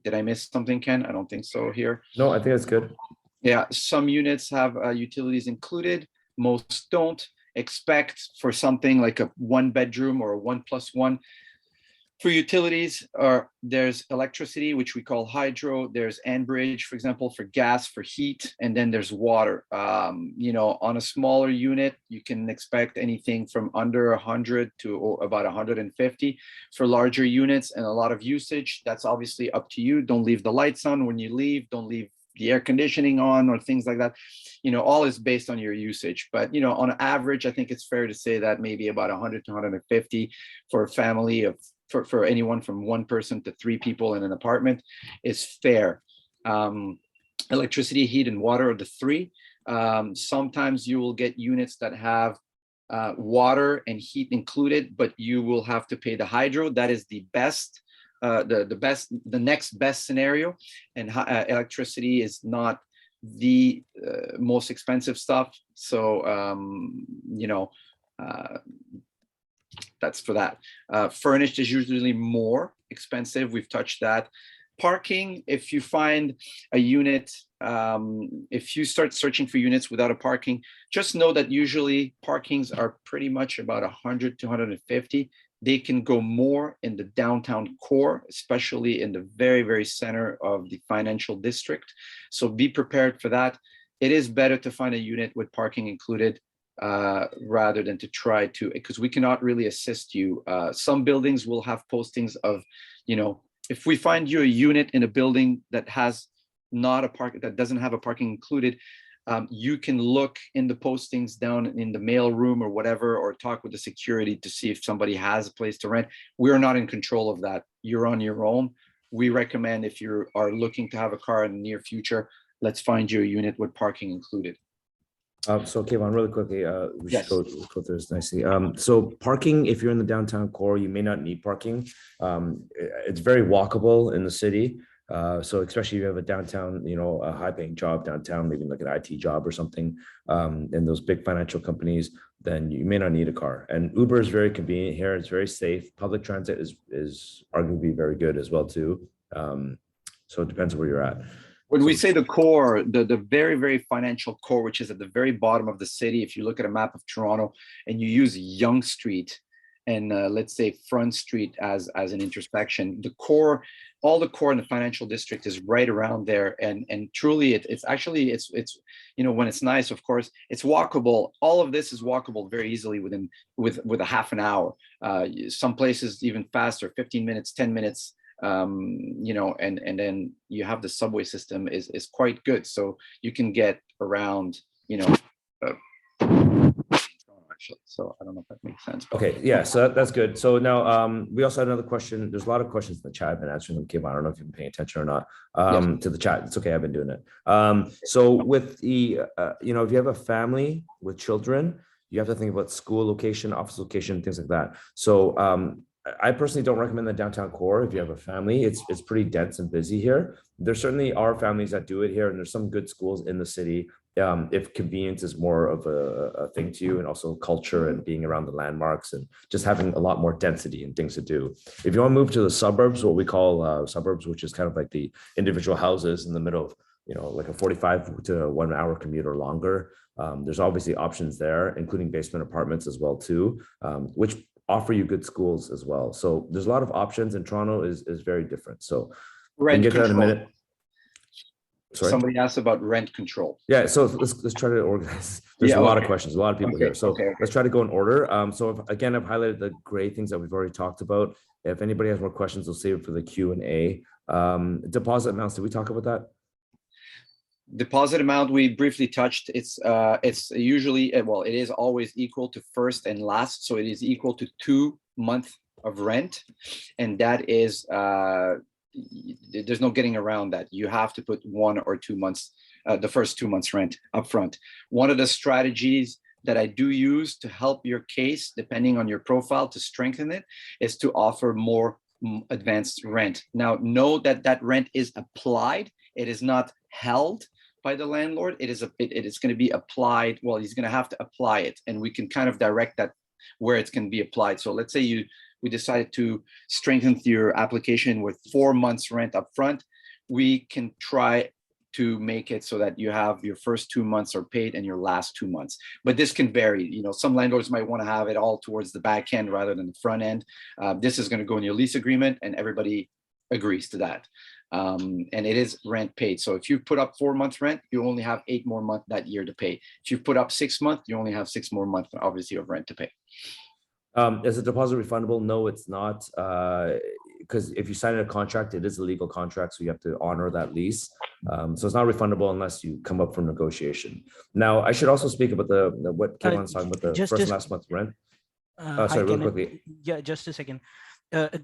Did I miss something, Ken? I don't think so here. No, I think that's good. Yeah, some units have utilities included, most don't. Expect for something like a 1-bedroom or a 1+1. For utilities, there's electricity, which we call hydro. There's Enbridge, for example, for gas, for heat, and then there's water. On a smaller unit, you can expect anything from under 100 to about 150. For larger units and a lot of usage, that's obviously up to you. Don't leave the lights on when you leave. Don't leave the air conditioning on or things like that. All is based on your usage. But, on average, I think it's fair to say that maybe about 100 to 150 for a family of for anyone from 1 person to 3 people in an apartment is fair. Electricity, heat, and water are the 3. Sometimes you will get units that have water and heat included, but you will have to pay the hydro. That is the best, the next best scenario. And electricity is not the most expensive stuff. So, that's for that. Furnished is usually more expensive. We've touched that. Parking, if you find a unit, if you start searching for units without a parking, just know that usually parkings are pretty much about 100 to 150. They can go more in the downtown core, especially in the very, very center of the financial district. So be prepared for that. It is better to find a unit with parking included rather than to try to, because we cannot really assist you. Some buildings will have postings of, if we find you a unit in a building that has not a park, that doesn't have a parking included, you can look in the postings down in the mail room or whatever, or talk with the security to see if somebody has a place to rent. We're not in control of that. You're on your own. We recommend if you are looking to have a car in the near future, let's find you a unit with parking included. So Keyvan, really quickly, we Yes. should go through this nicely. So parking, if you're in the downtown core, you may not need parking. It's very walkable in the city. So especially if you have a downtown, a high-paying job downtown, maybe like an IT job or something, in those big financial companies, then you may not need a car. And Uber is very convenient here. It's very safe. Public transit is arguably very good as well too. So it depends where you're at. When we say the core, the very, very financial core, which is at the very bottom of the city, if you look at a map of Toronto and you use Yonge Street and let's say Front Street as an intersection, the core, all the core in the financial district is right around there. And truly, it's actually, when it's nice, of course, it's walkable. All of this is walkable very easily with a half an hour. Some places even faster, 15 minutes, 10 minutes. And then you have the subway system is quite good, so you can get around, actually. So I don't know if that makes sense. Okay, yeah, so that's good. So now we also had another question. There's a lot of questions in the chat. I've been answering them, Keyvan. I don't know if you've been paying attention or not to the chat. It's okay, I've been doing it. So with the, if you have a family with children, you have to think about school location, office location, things like that. So I personally don't recommend the downtown core if you have a family. It's pretty dense and busy here. There certainly are families that do it here, and there's some good schools in the city. If convenience is more of a thing to you, and also culture and being around the landmarks and just having a lot more density and things to do. If you want to move to the suburbs, what we call suburbs, which is kind of like the individual houses in the middle of, like a 45 to 1 hour commute or longer. There's obviously options there, including basement apartments as well too, which offer you good schools as well. So there's a lot of options, and Toronto is very different. So we can get that in a minute. Sorry? Somebody asked about rent control. Yeah, so let's try to organize. There's a lot of questions, a lot of people here. So let's try to go in order. So again, I've highlighted the great things that we've already talked about. If anybody has more questions, we'll save it for the Q&A. Deposit amounts, did we talk about that? Deposit amount we briefly touched. It's usually, well, it is always equal to first and last, so it is equal to 2 months of rent, and that is there's no getting around that. You have to put 1 or 2 months, the first 2 months rent up front. One of the strategies that I do use to help your case, depending on your profile, to strengthen it, is to offer more advanced rent. Now, know that that rent is applied. It is not held by the landlord. It is going to be applied. Well, he's going to have to apply it, and we can kind of direct that where it's going to be applied. So let's say we decided to strengthen your application with 4 months rent up front. We can try to make it so that you have your first 2 months are paid and your last 2 months. But this can vary. Some landlords might want to have it all towards the back end rather than the front end. This is going to go in your lease agreement, and everybody agrees to that. And it is rent paid. So if you put up 4 months rent, you only have 8 more months that year to pay. If you put up 6 months, you only have 6 more months, obviously, of rent to pay. Is a deposit refundable? No, it's not. Because if you sign a contract, it is a legal contract, so you have to honor that lease. So it's not refundable unless you come up for negotiation. Now, I should also speak about what Keyvan's talking about, the first and last month's rent. Sorry, really quickly. Yeah, just a second.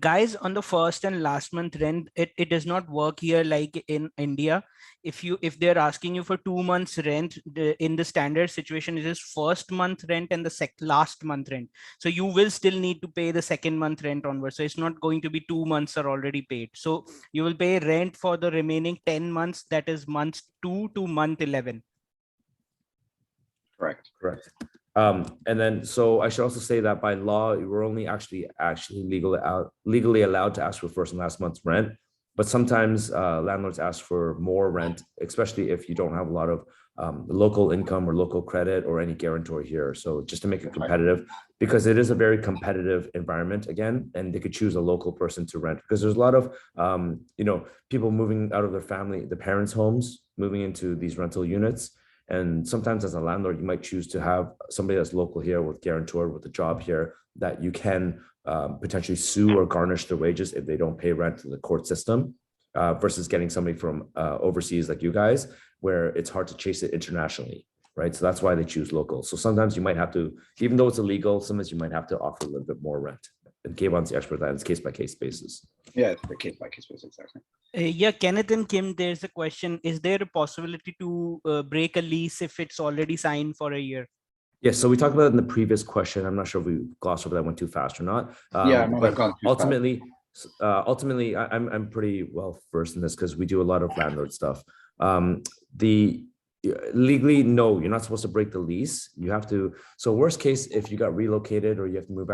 Guys, on the first and last month rent, it does not work here like in India. If they're asking you for 2 months rent, in the standard situation, it is first month rent and the last month rent. So you will still need to pay the second month rent onwards. So it's not going to be 2 months are already paid. So you will pay rent for the remaining 10 months, that is months 2 to month 11. Correct. And then, so I should also say that by law, we're only actually legally allowed to ask for first and last month's rent. But sometimes landlords ask for more rent, especially if you don't have a lot of local income or local credit or any guarantor here. So just to make it competitive, because it is a very competitive environment again, and they could choose a local person to rent, because there's a lot of people moving out of their parents' homes, moving into these rental units. And sometimes as a landlord, you might choose to have somebody that's local here with guarantor, with a job here, that you can potentially sue or garnish their wages if they don't pay rent to the court system, versus getting somebody from overseas like you guys, where it's hard to chase it internationally, right? So that's why they choose local. So sometimes you might have to, even though it's illegal, sometimes you might have to offer a little bit more rent. And Keyvan's the expert that it's case-by-case basis. Yeah, it's the case-by-case basis, exactly. Yeah, Kenneth and Kim, there's a question. Is there a possibility to break a lease if it's already signed for a year? Yes, so we talked about it in the previous question. I'm not sure if we glossed over that one too fast or not. But ultimately, I'm pretty well versed in this because we do a lot of landlord stuff. Legally, no, you're not supposed to break the lease. You have to. So worst case, if you got relocated or you have to move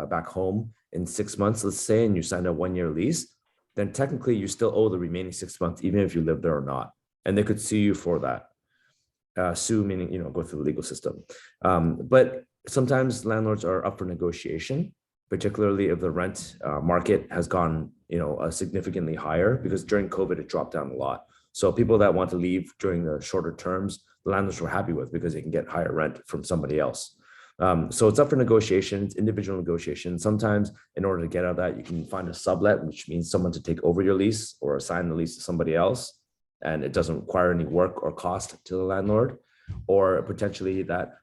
back home in 6 months, let's say, and you signed a 1-year lease, then technically you still owe the remaining 6 months, even if you live there or not. And they could sue you for that. Sue meaning, go through the legal system. But sometimes landlords are up for negotiation, particularly if the rent market has gone, significantly higher, because during COVID, it dropped down a lot. So people that want to leave during the shorter terms, the landlords were happy with, because they can get higher rent from somebody else. So it's up for negotiation, it's individual negotiation. Sometimes in order to get out of that, you can find a sublet, which means someone to take over your lease or assign the lease to somebody else. And it doesn't require any work or cost to the landlord, or potentially that,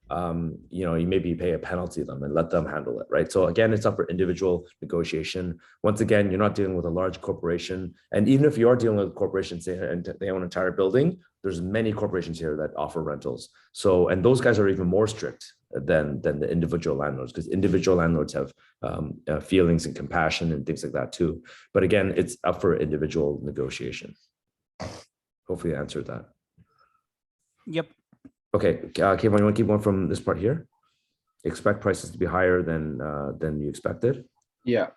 you maybe pay a penalty to them and let them handle it, right? So again, it's up for individual negotiation. Once again, you're not dealing with a large corporation. And even if you are dealing with corporations and they own an entire building, there's many corporations here that offer rentals. So, and those guys are even more strict than the individual landlords, because individual landlords have feelings and compassion and things like that too. But again, it's up for individual negotiation. Hopefully I answered that. Yep. Okay, Keyvan, you want to keep one from this part here? Expect prices to be higher than you expected. Yeah,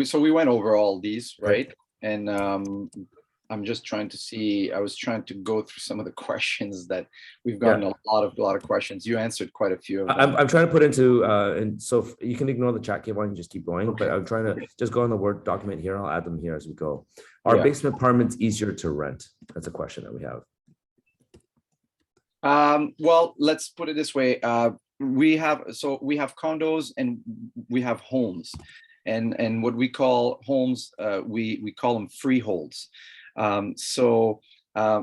so we went over all these, right? And I'm just trying to see. I was trying to go through some of the questions that we've gotten a lot of questions. You answered quite a few of them. I'm trying to put into and so you can ignore the chat, Keyvan, and just keep going. Okay. But I'm trying to just go on the Word document here. I'll add them here as we go. Are basement apartments easier to rent? That's a question that we have. Well, let's put it this way. We have condos and we have homes, and what we call homes, we call them freeholds.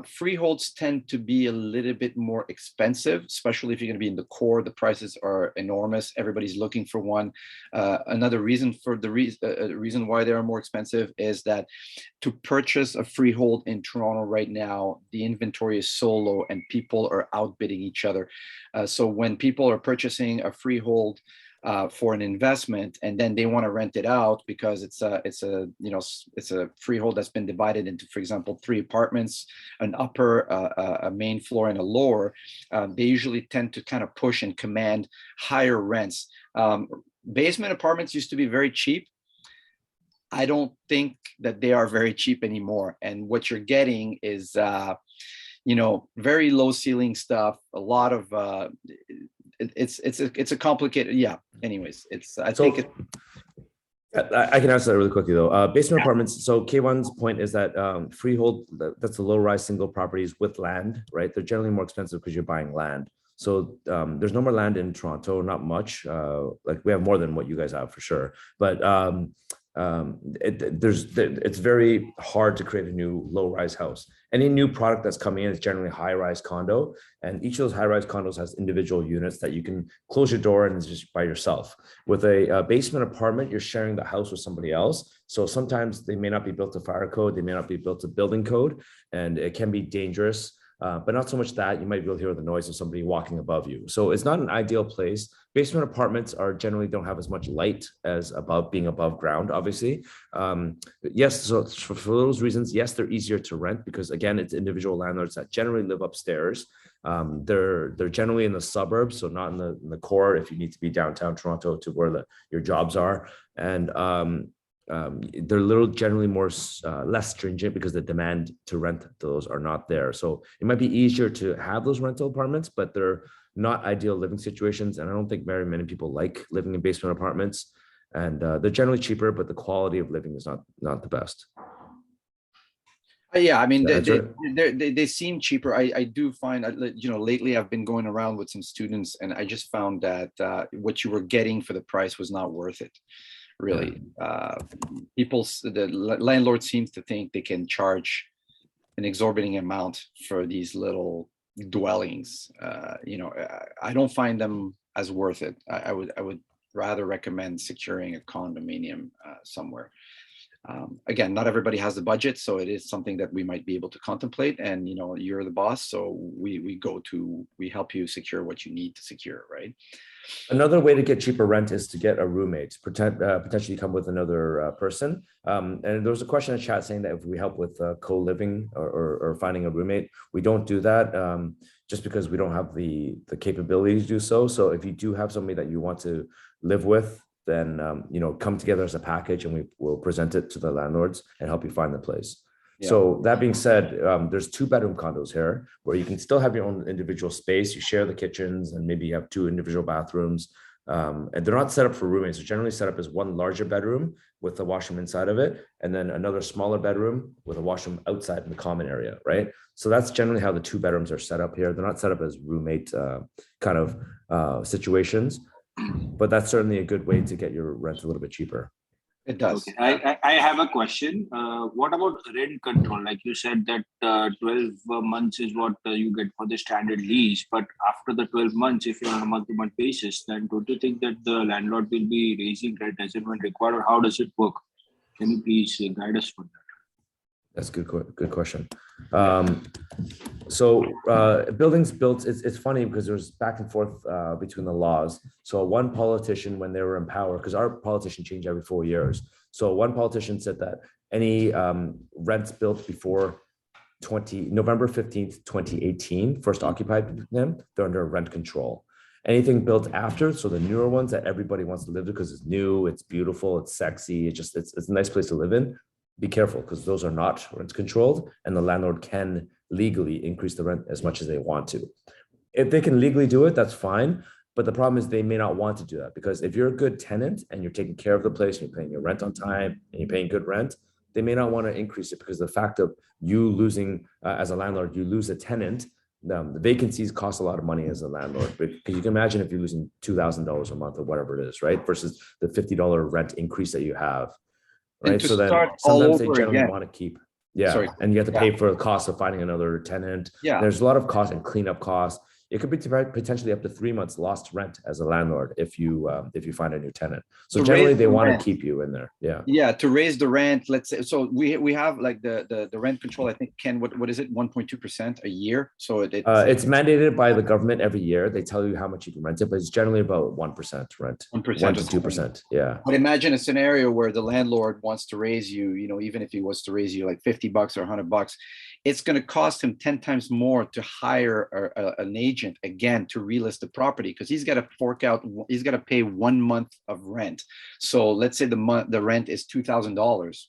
Freeholds tend to be a little bit more expensive, especially if you're going to be in the core. The prices are enormous. Everybody's looking for one. Another reason for the reason why they are more expensive is that to purchase a freehold in Toronto right now, the inventory is so low and people are outbidding each other. So when people are purchasing a freehold for an investment, and then they want to rent it out because it's a freehold that's been divided into, for example, 3 apartments, an upper, a main floor, and a lower. They usually tend to kind of push and command higher rents. Basement apartments used to be very cheap. I don't think that they are very cheap anymore. And what you're getting is, very low ceiling stuff. A lot of it's a complicated. Yeah. Anyways, I think I can answer that really quickly though. Basement apartments. So Keyvan's point is that freehold, that's the low-rise single properties with land, right? They're generally more expensive because you're buying land. So there's no more land in Toronto, not much. Like we have more than what you guys have for sure, but it's very hard to create a new low-rise house. Any new product that's coming in is generally a high-rise condo, and each of those high-rise condos has individual units that you can close your door and just by yourself. With a basement apartment, you're sharing the house with somebody else, so sometimes they may not be built to fire code, they may not be built to building code, and it can be dangerous. But not so much that you might be able to hear the noise of somebody walking above you. So it's not an ideal place. Basement apartments generally don't have as much light as being above ground, obviously. Yes, so for those reasons, yes, they're easier to rent because again, it's individual landlords that generally live upstairs. They're generally in the suburbs, so not in the core if you need to be downtown Toronto to where your jobs are. And they're generally less stringent because the demand to rent those are not there. So it might be easier to have those rental apartments, but they're not ideal living situations. And I don't think very many people like living in basement apartments. And they're generally cheaper, but the quality of living is not the best. Yeah, I mean, they seem cheaper. I do find, lately I've been going around with some students and I just found that what you were getting for the price was not worth it. Really, the landlord seems to think they can charge an exorbitant amount for these little dwellings. I don't find them as worth it. I would rather recommend securing a condominium somewhere. Again, not everybody has the budget, so it is something that we might be able to contemplate. And you're the boss, so we help you secure what you need to secure, right? Another way to get cheaper rent is to get a roommate, potentially come with another person. And there was a question in the chat saying that if we help with co-living or finding a roommate, we don't do that just because we don't have the capability to do so. So if you do have somebody that you want to live with, then come together as a package and we will present it to the landlords and help you find the place. Yeah. So that being said, there's 2-bedroom condos here where you can still have your own individual space. You share the kitchens and maybe you have 2 individual bathrooms. And they're not set up for roommates. They're generally set up as one larger bedroom with a washroom inside of it, and then another smaller bedroom with a washroom outside in the common area, right? So that's generally how the 2 bedrooms are set up here. They're not set up as roommate kind of situations, but that's certainly a good way to get your rent a little bit cheaper. It does. Okay. I have a question. What about rent control? Like you said that 12 months is what you get for the standard lease. But after the 12 months, if you're on a month-to-month basis, then don't you think that the landlord will be raising rent as and when required? Or how does it work? Can you please guide us for that? That's a good question. buildings built, it's funny because there's back and forth between the laws. So one politician, when they were in power, because our politicians change every 4 years. So one politician said that any rents built before November 15th, 2018, first occupied them, they're under rent control. Anything built after, so the newer ones that everybody wants to live in because it's new, it's beautiful, it's sexy, it's a nice place to live in. Be careful because those are not rent controlled, and the landlord can legally increase the rent as much as they want to. If they can legally do it, that's fine. But the problem is they may not want to do that, because if you're a good tenant and you're taking care of the place and you're paying your rent on time and you're paying good rent, they may not want to increase it, because the fact of you losing as a landlord, you lose a tenant. The vacancies cost a lot of money as a landlord, because you can imagine if you're losing $2,000 a month or whatever it is, right? Versus the $50 rent increase that you have, right? So then sometimes they generally want to keep, and you have to pay for the cost of finding another tenant. There's a lot of cost and cleanup costs. It could be potentially up to 3 months lost rent as a landlord if you find a new tenant. So generally they want to keep you in there. To raise the rent, let's say, so we have like the rent control, I think, Ken, what is it, 1.2% a year? So it's mandated by the government every year. They tell you how much you can rent it, but it's generally about 1% rent. 1 to 2%. Yeah. But imagine a scenario where the landlord wants to raise you, even if he was to raise you like $50 or $100, it's going to cost him 10 times more to hire an agent again to relist the property, because he's got to pay 1 month of rent. So let's say the rent is $2,000.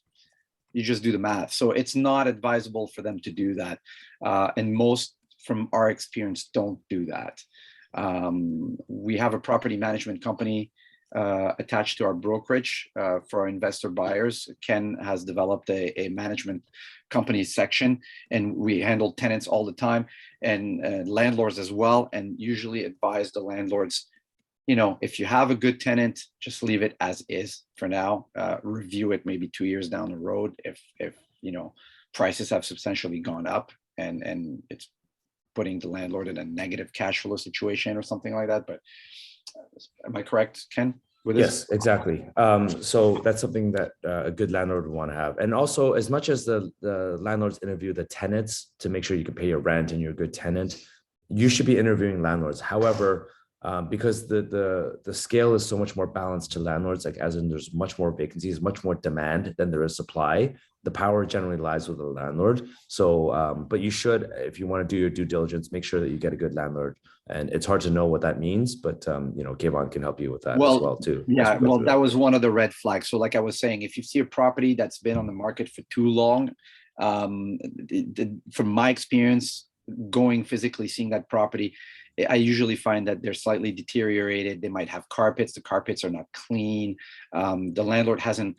You just do the math. So it's not advisable for them to do that. And most, from our experience, don't do that. We have a property management company attached to our brokerage for our investor buyers. Ken has developed a management company section, and we handle tenants all the time, and landlords as well, and usually advise the landlords, if you have a good tenant, just leave it as is for now. Review it maybe 2 years down the road if prices have substantially gone up and it's putting the landlord in a negative cash flow situation or something like that. But am I correct, Ken? Yes, exactly. So that's something that a good landlord would want to have. And also, as much as the landlords interview the tenants to make sure you can pay your rent and you're a good tenant, you should be interviewing landlords. However, because the scale is so much more balanced to landlords, like as in there's much more vacancies, much more demand than there is supply. The power generally lies with the landlord. So, but you should, if you want to do your due diligence, make sure that you get a good landlord. And it's hard to know what that means, but Keyvan can help you with that as well too. Yeah, well, that was one of the red flags. So like I was saying, if you see a property that's been on the market for too long, from my experience, going physically seeing that property, I usually find that they're slightly deteriorated. They might have carpets. The carpets are not clean. The landlord hasn't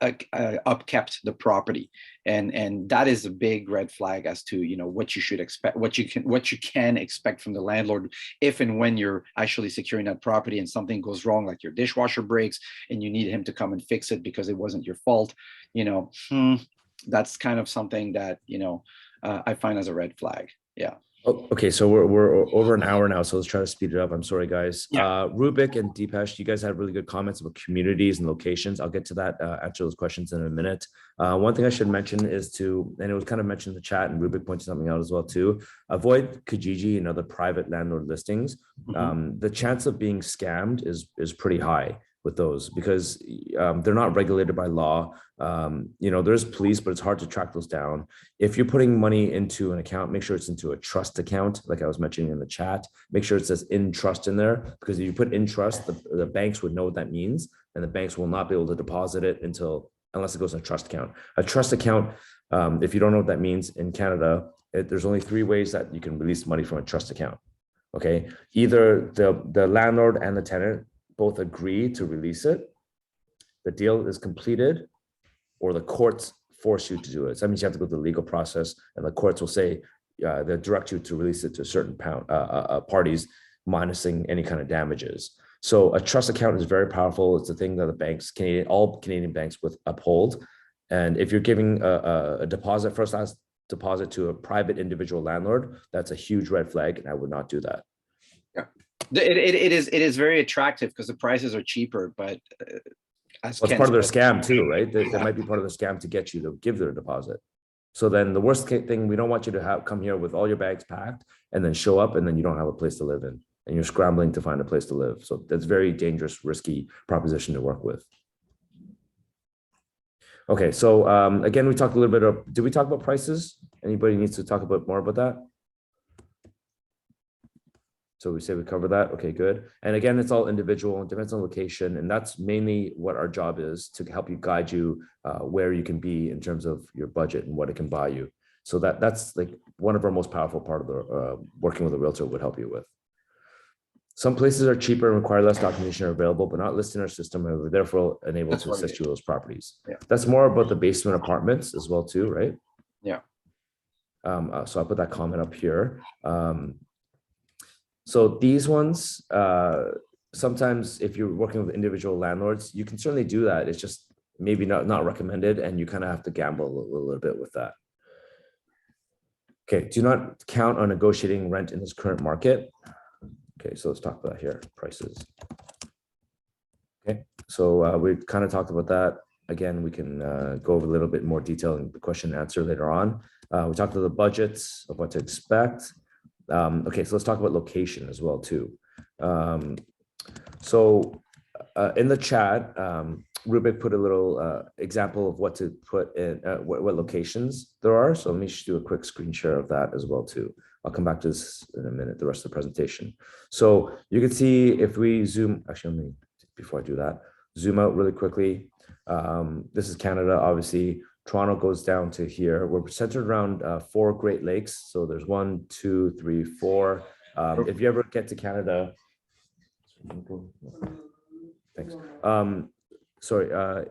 upkept the property, and that is a big red flag as to what you should expect, what you can expect from the landlord if and when you're actually securing that property and something goes wrong, like your dishwasher breaks and you need him to come and fix it because it wasn't your fault. That's kind of something that I find as a red flag. Yeah. Oh, okay, so we're over an hour now, so let's try to speed it up. I'm sorry, guys. Rubik and Deepesh, you guys had really good comments about communities and locations. I'll get to that, answer those questions in a minute. One thing I should mention is and it was kind of mentioned in the chat, and Rubik pointed something out as well too, avoid Kijiji and other private landlord listings. The chance of being scammed is pretty high with those, because they're not regulated by law. There's police, but it's hard to track those down. If you're putting money into an account, make sure it's into a trust account, like I was mentioning in the chat. Make sure it says in trust in there, because if you put in trust, the banks would know what that means, and the banks will not be able to deposit it unless it goes in a trust account. A trust account, if you don't know what that means in Canada, there's only 3 ways that you can release money from a trust account. Okay, either the landlord and the tenant both agree to release it, the deal is completed, or the courts force you to do it. So that means you have to go through the legal process, and the courts will say they'll direct you to release it to certain parties, minusing any kind of damages. So a trust account is very powerful. It's the thing that the banks, all Canadian banks, would uphold. And if you're giving a deposit, first class deposit to a private individual landlord, that's a huge red flag, and I would not do that. Yeah. It is very attractive because the prices are cheaper, but it's part of their scam too, right? That might be part of the scam to get you to give their deposit. So then the worst thing, we don't want you to come here with all your bags packed and then show up and then you don't have a place to live in and you're scrambling to find a place to live. So that's very dangerous, risky proposition to work with. Okay, so again, we talked a little bit of, did we talk about prices? Anybody needs to talk about more about that? So we say we cover that. Okay, good. And again, it's all individual and depends on location. And that's mainly what our job is, to help you guide you where you can be in terms of your budget and what it can buy you. So that's like one of our most powerful part of the working with a realtor would help you with. Some places are cheaper and require less documentation are available, but not listed in our system, and we're therefore unable to assist you with those properties. Yeah. That's more about the basement apartments as well too, right? Yeah. So I'll put that comment up here. So these ones, sometimes if you're working with individual landlords, you can certainly do that. It's just maybe not recommended, and you kind of have to gamble a little bit with that. Okay, do not count on negotiating rent in this current market. Okay, so let's talk about here, prices. Okay, so we kind of talked about that. Again, we can go over a little bit more detail in the question and answer later on. We talked about the budgets of what to expect. Okay, so let's talk about location as well too. So in the chat, Rubik put a little example of what to put in, what locations there are. So let me just do a quick screen share of that as well too. I'll come back to this in a minute, the rest of the presentation. So you can see if we zoom, actually, let me, before I do that, zoom out really quickly. This is Canada, obviously. Toronto goes down to here. We're centered around 4 Great Lakes. So there's 1, 2, 3, 4. If you ever get to Canada, thanks.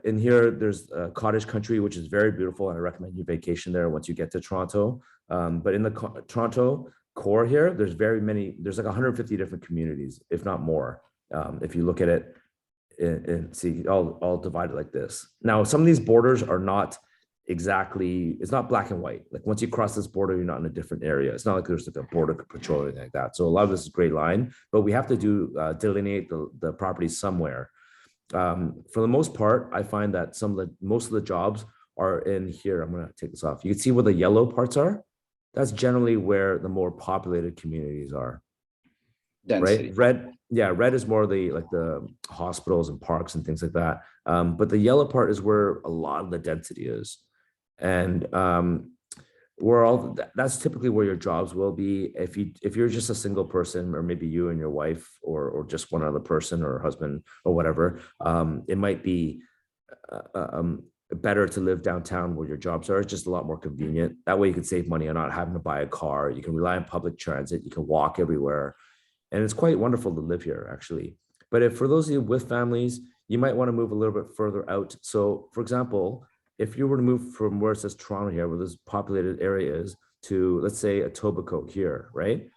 In here, there's cottage country, which is very beautiful, and I recommend you vacation there once you get to Toronto. But in the Toronto core here, there's like 150 different communities, if not more. If you look at it and see all divided like this. Now, some of these borders are not exactly, it's not black and white. Like once you cross this border, you're not in a different area. It's not like there's like a border patrol or anything like that. So a lot of this is gray line, but we have to delineate the properties somewhere. For the most part, I find that most of the jobs are in here. I'm going to take this off. You can see where the yellow parts are. That's generally where the more populated communities are. Density. Right? Red is more the hospitals and parks and things like that. But the yellow part is where a lot of the density is. And that's typically where your jobs will be. If you're just a single person, or maybe you and your wife, or just one other person or husband or whatever, it might be better to live downtown where your jobs are. It's just a lot more convenient. That way you can save money on not having to buy a car. You can rely on public transit. You can walk everywhere. And it's quite wonderful to live here, actually. But for those of you with families, you might want to move a little bit further out. So for example, if you were to move from where it says Toronto here, where this populated area is, to, let's say, Etobicoke here, right?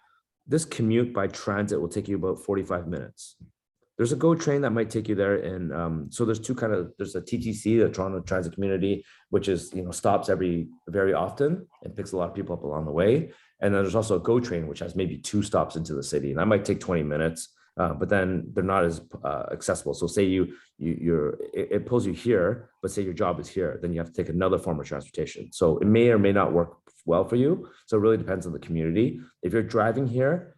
This commute by transit will take you about 45 minutes. There's a GO train that might take you there. And so there's there's a TTC, the Toronto Transit Community, which is, stops very often and picks a lot of people up along the way. And then there's also a GO train, which has maybe 2 stops into the city. And that might take 20 minutes, but then they're not as accessible. So say it pulls you here, but say your job is here, then you have to take another form of transportation. So it may or may not work well for you. So it really depends on the community. If you're driving here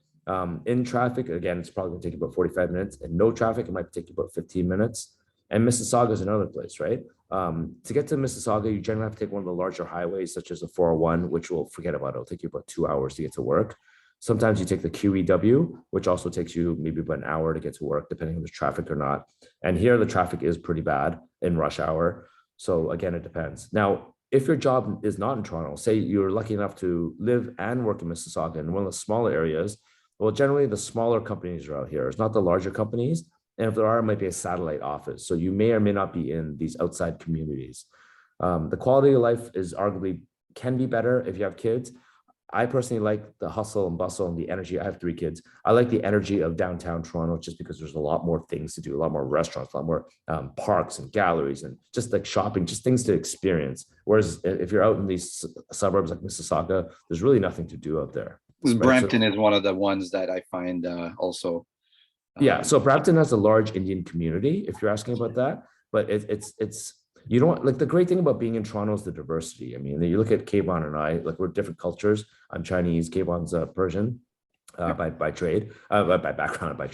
in traffic, again, it's probably gonna take you about 45 minutes, and no traffic, it might take you about 15 minutes. And Mississauga is another place, right? To get to Mississauga, you generally have to take one of the larger highways, such as the 401, which we'll forget about. It'll take you about 2 hours to get to work. Sometimes you take the QEW, which also takes you maybe about an hour to get to work, depending on the traffic or not. And here, the traffic is pretty bad in rush hour. So again, it depends. Now, if your job is not in Toronto, say you're lucky enough to live and work in Mississauga in one of the smaller areas, well, generally the smaller companies are out here. It's not the larger companies. And if there are, it might be a satellite office. So you may or may not be in these outside communities. The quality of life can be better if you have kids. I personally like the hustle and bustle and the energy. I have 3 kids. I like the energy of downtown Toronto just because there's a lot more things to do, a lot more restaurants, a lot more parks and galleries, and just like shopping, just things to experience. Whereas if you're out in these suburbs like Mississauga, there's really nothing to do out there. Brampton is one of the ones that I find also. So Brampton has a large Indian community, if you're asking about that, but it's You know what? Like the great thing about being in Toronto is the diversity. I mean, you look at Keyvan and I, like we're different cultures. I'm Chinese, Keyvan's Persian. By trade, by background, by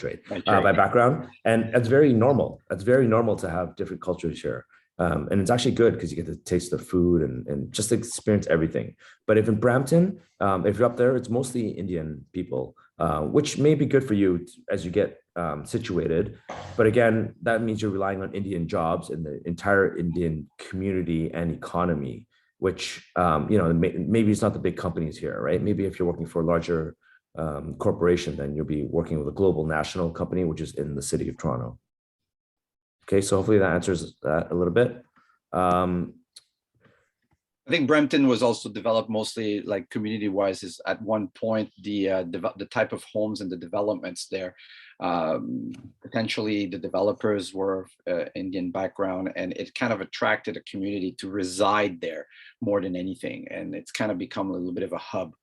background, and it's very normal. It's very normal to have different cultures here, and it's actually good because you get to taste the food and just experience everything. But if in Brampton, if you're up there, it's mostly Indian people, which may be good for you as you get situated. But again, that means you're relying on Indian jobs in the entire Indian community and economy, which maybe it's not the big companies here, right? Maybe if you're working for a larger corporation, then you'll be working with a global national company, which is in the city of Toronto. Okay, so hopefully that answers that a little bit. I think Brampton was also developed mostly like community-wise. Is at one point the type of homes and the developments there. Potentially the developers were Indian background, and it kind of attracted a community to reside there more than anything, and it's kind of become a little bit of a hub.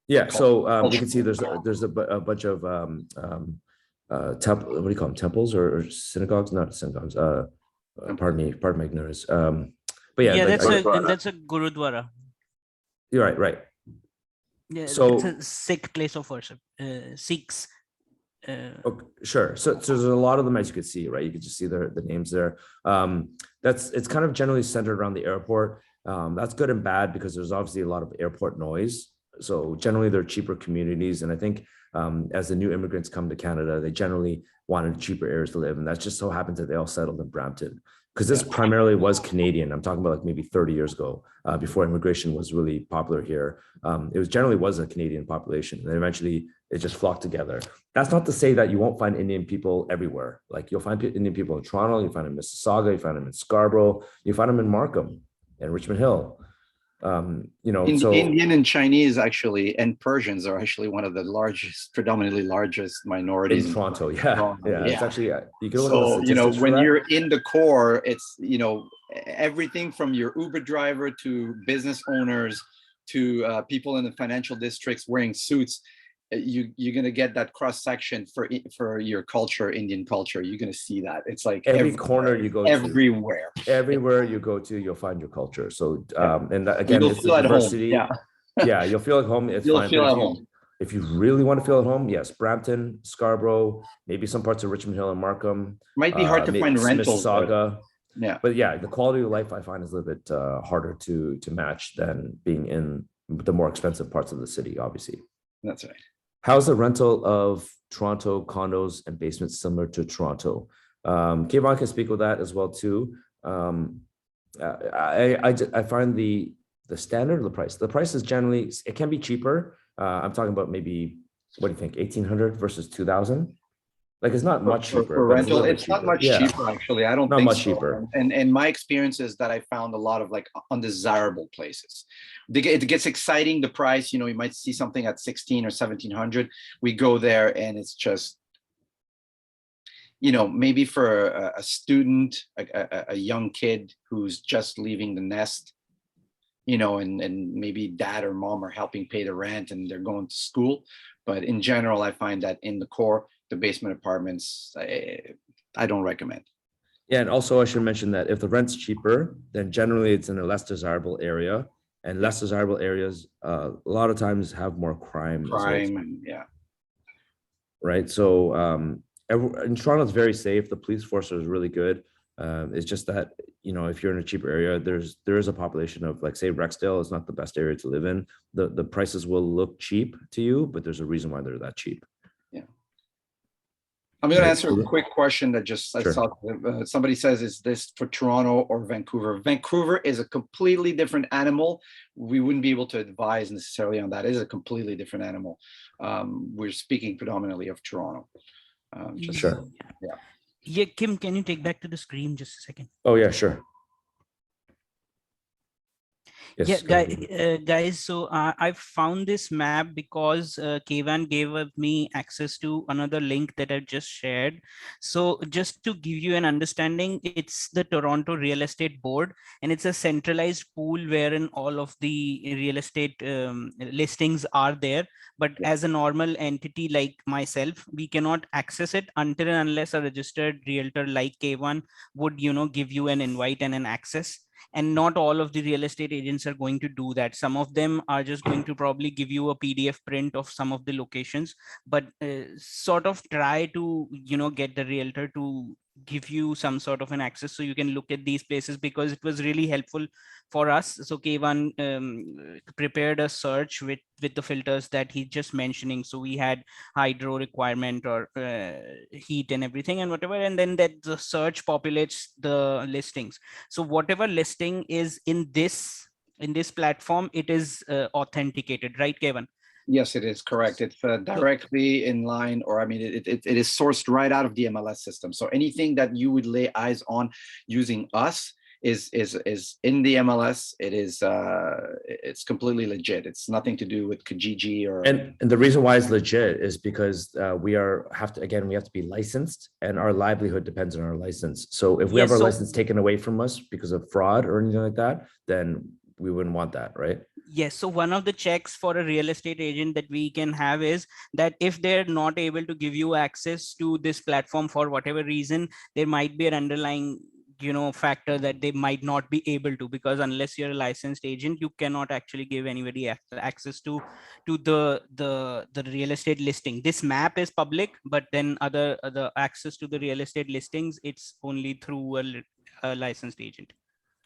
Yeah, so you can see there's a bunch of what do you call them, temples or synagogues? Not synagogues. Pardon my ignorance. But yeah, that's a gurudwara. You're right. Yeah, so it's a Sikh place of worship. Sikhs. Okay, sure. So there's a lot of them, as you could see, right? You could just see the names there. It's kind of generally centered around the airport. That's good and bad because there's obviously a lot of airport noise. So generally they're cheaper communities. And I think as the new immigrants come to Canada, they generally wanted cheaper areas to live. And that just so happens that they all settled in Brampton because this primarily was Canadian. I'm talking about like maybe 30 years ago, before immigration was really popular here. It generally was a Canadian population. And then eventually it just flocked together. That's not to say that you won't find Indian people everywhere. Like you'll find Indian people in Toronto, you find them in Mississauga, you find them in Scarborough, you find them in Markham and Richmond Hill. Indian and Chinese actually, and Persians are actually one of the predominantly largest minorities in Toronto. Yeah. It's actually you can look at the when you're in the core, it's everything from your Uber driver to business owners to people in the financial districts wearing suits. You're gonna get that cross section for your culture, Indian culture. You're gonna see that. It's like every corner you go everywhere you go to, you'll find your culture. So and again, you'll it's feel the diversity. Home. Yeah, you'll feel at home. It's fine. Feel at home. If you really want to feel at home, yes, Brampton, Scarborough, maybe some parts of Richmond Hill and Markham. Might be hard to find rentals. Mississauga. But yeah, the quality of life I find is a little bit harder to match than being in the more expensive parts of the city, obviously. That's right. How's the rental of Toronto condos and basements similar to Toronto? Keyvan can speak with that as well too. I find the standard of the price. The price is generally, it can be cheaper. I'm talking about maybe, what do you think, 1,800 versus 2,000? Like it's not much cheaper. For rental, it's not much cheaper actually. I don't think much so. cheaper. And my experience is that I found a lot of like undesirable places. It gets exciting, the price, you might see something at 1,600 or 1,700. We go there and it's just, maybe for a student, a young kid who's just leaving the nest, and maybe dad or mom are helping pay the rent and they're going to school. But in general, I find that in the core, the basement apartments, I don't recommend. Yeah, and also I should mention that if the rent's cheaper, then generally it's in a less desirable area, and less desirable areas a lot of times have more crime. Yeah. Right. So in Toronto, it's very safe. The police force is really good. It's just that if you're in a cheaper area, there is a population of, like, say, Rexdale is not the best area to live in. The prices will look cheap to you, but there's a reason why they're that cheap. I'm going to answer a quick question that I saw. Somebody says, is this for Toronto or Vancouver? Vancouver is a completely different animal. We wouldn't be able to advise necessarily on that. It is a completely different animal. We're speaking predominantly of Toronto. Sure. Yeah, Kim, can you take back to the screen just a second? Oh, yeah, sure. Yes, Yeah, go ahead. guys. So I found this map because Keyvan gave me access to another link that I just shared. So just to give you an understanding, it's the Toronto Real Estate Board, and it's a centralized pool wherein all of the real estate listings are there. But Yeah. as a normal entity like myself, we cannot access it until and unless a registered realtor like Keyvan would, give you an invite and an access. And not all of the real estate agents are going to do that. Some of them are just going to probably give you a PDF print of some of the locations, but sort of try to get the realtor to give you some sort of an access so you can look at these places, because it was really helpful for us. So Keyvan prepared a search with the filters that he's just mentioning. So we had hydro requirement or heat and everything and whatever, and then that the search populates the listings. So whatever listing is in this platform, it is authenticated, right, Kevin? Yes, it is correct. It's directly in line, or I mean, it is sourced right out of the MLS system. So anything that you would lay eyes on using us is in the MLS. It is it's completely legit. It's nothing to do with Kijiji or. And the reason why it's legit is because we have to be licensed, and our livelihood depends on our license. So if we have our license taken away from us because of fraud or anything like that, then we wouldn't want that, right? Yes. So one of the checks for a real estate agent that we can have is that if they're not able to give you access to this platform for whatever reason, there might be an underlying factor that they might not be able to, because unless you're a licensed agent, you cannot actually give anybody access to the real estate listing. This map is public, but then the access to the real estate listings, it's only through a licensed agent.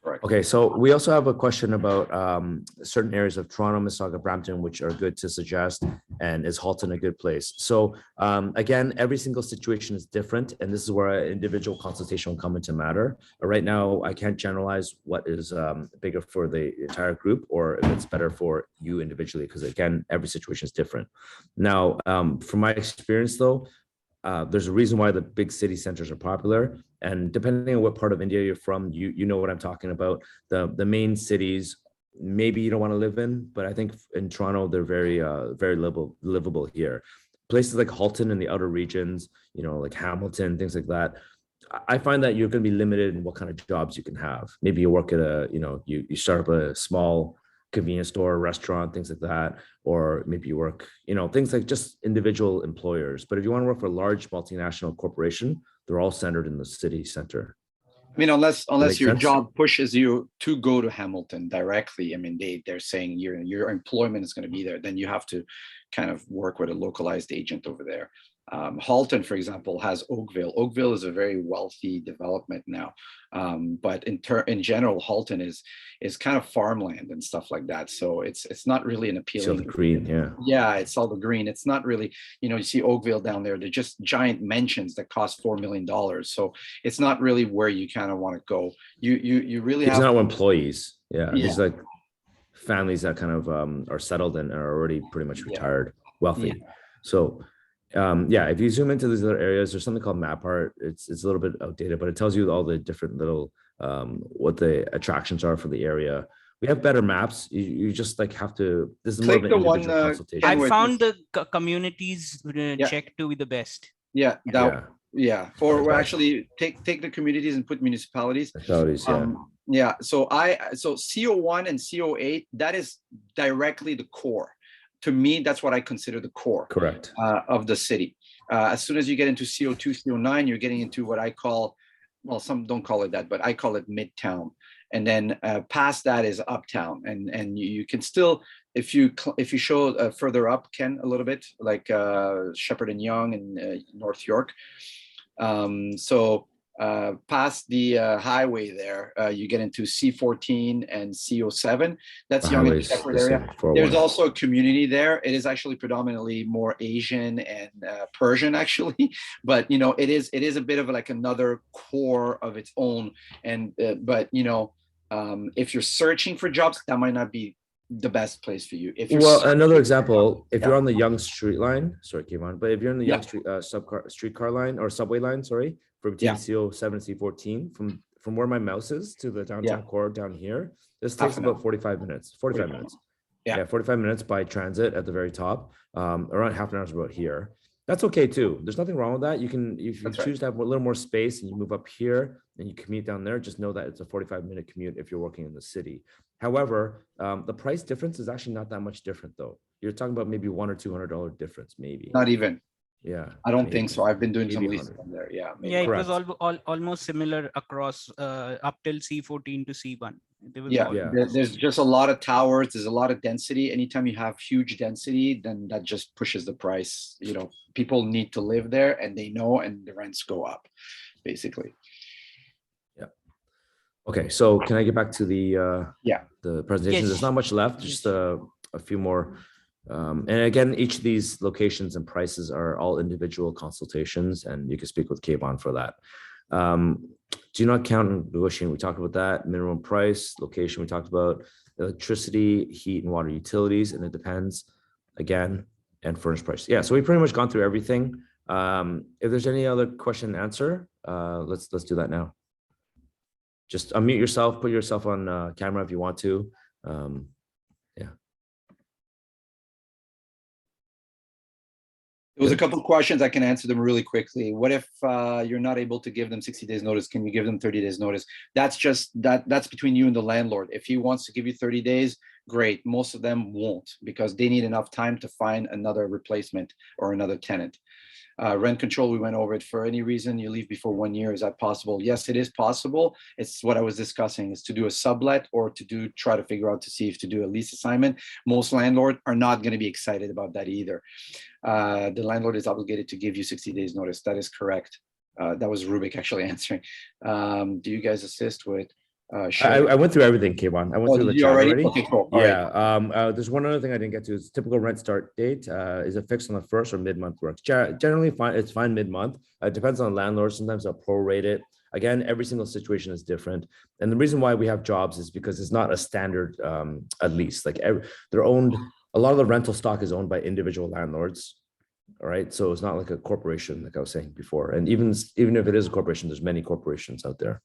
Correct. Okay, so we also have a question about certain areas of Toronto, Mississauga, Brampton, which are good to suggest, and is Halton a good place? So again, every single situation is different, and this is where an individual consultation will come into matter. Right now, I can't generalize what is bigger for the entire group, or if it's better for you individually, because again, every situation is different. Now, from my experience though, there's a reason why the big city centers are popular, and depending on what part of India you're from, you know what I'm talking about. The main cities, maybe you don't want to live in, but I think in Toronto they're very livable here. Places like Halton and the outer regions, like Hamilton, things like that, I find that you're going to be limited in what kind of jobs you can have. Maybe you work at you start up a small convenience store, restaurant, things like that, or maybe you work, things like just individual employers. But if you want to work for a large multinational corporation, they're all centered in the city center. I mean, unless your job pushes you to go to Hamilton directly, I mean, they're saying your employment is going to be there, then you have to kind of work with a localized agent over there. Halton, for example, has Oakville. Oakville is a very wealthy development now, but in general, Halton is kind of farmland and stuff like that. So it's not really an appealing. So the green, yeah. Yeah, it's all the green. It's not really, you see Oakville down there. They're just giant mansions that cost $4 million. So it's not really where you kind of want to go. You really have. It's not employees. Yeah, it's like families that kind of are settled and are already pretty much retired, wealthy. Yeah. So. If you zoom into these other areas, there's something called map art. It's a little bit outdated, but it tells you all the different little what the attractions are for the area. We have better maps. You just have to. This is more of an individual consultation. I found the communities check to be the best. Or actually take the communities and put municipalities. So CO1 and CO8, that is directly the core. To me, that's what I consider the core. Correct. Of the city. As soon as you get into CO2, CO9, you're getting into what I call, well, some don't call it that, but I call it midtown. And then past that is uptown. And you can still, if you show further up, Ken, a little bit, like Shepherd and Yonge and North York. Past the highway there, you get into C14 and CO7. That's Yonge and Shepherd area. There's also a community there. It is actually predominantly more Asian and Persian, actually. But it is a bit of like another core of its own. And if you're searching for jobs, that might not be the best place for you. If you're another example, if you're on the Yonge Street line, sorry, Keyvan, but if you're on the Yonge Street streetcar line or subway line, sorry, from between CO7 and C14, from where my mouse is to the downtown core down here, This Half takes an about hour. 45 minutes. 45 minutes. Yeah. 45 minutes by transit at the very top. Around half an hour is about here. That's okay too. There's nothing wrong with that. You can, if you That's right. choose to have a little more space and you move up here and you commute down there, just know that it's a 45-minute commute if you're working in the city. However, the price difference is actually not that much different though. You're talking about maybe $100 or $200 difference, maybe. Not even. Yeah. I don't maybe. think so. I've been doing some Maybe leases 100. on there. Yeah. Maybe. Yeah, it Correct. was almost similar across up till C14 to C1. They was Yeah, all- Yeah. there's just a lot of towers. There's a lot of density. Anytime you have huge density, then that just pushes the price. You know, people need to live there, and they know, and the rents go up, basically. Okay, so can I get back to the Yeah. the presentation? Yes. There's not much left, just a few more. And again, each of these locations and prices are all individual consultations, and you can speak with Keyvan for that. Do not count on negotiating. We talked about that. Minimum price, location. We talked about electricity, heat, and water utilities, and it depends again, and furnished price. Yeah, so we've pretty much gone through everything. If there's any other question and answer, let's do that now. Just unmute yourself, put yourself on camera if you want to. Yeah. There was a couple of questions. I can answer them really quickly. What if you're not able to give them 60 days notice? Can you give them 30 days notice? That's just that's between you and the landlord. If he wants to give you 30 days, great. Most of them won't, because they need enough time to find another replacement or another tenant. Rent control, we went over it. For any reason you leave before 1 year, is that possible? Yes, it is possible. It's what I was discussing, is to do a sublet or to try to figure out to see if to do a lease assignment. Most landlords are not going to be excited about that either. The landlord is obligated to give you 60 days notice. That is correct. That was Rubik actually answering. Do you guys assist with? I went through everything, Keyvan. I went through the you chat already? Okay, cool. All right. Yeah. There's one other thing I didn't get to. Is typical rent start date. Is it fixed on the first or mid-month works? Generally, fine. It's fine mid-month. It depends on landlords. Sometimes they'll prorate it. Again, every single situation is different. And the reason why we have jobs is because it's not a standard at least. Like they're owned. A lot of the rental stock is owned by individual landlords. All right. So it's not like a corporation, like I was saying before. And even if it is a corporation, there's many corporations out there.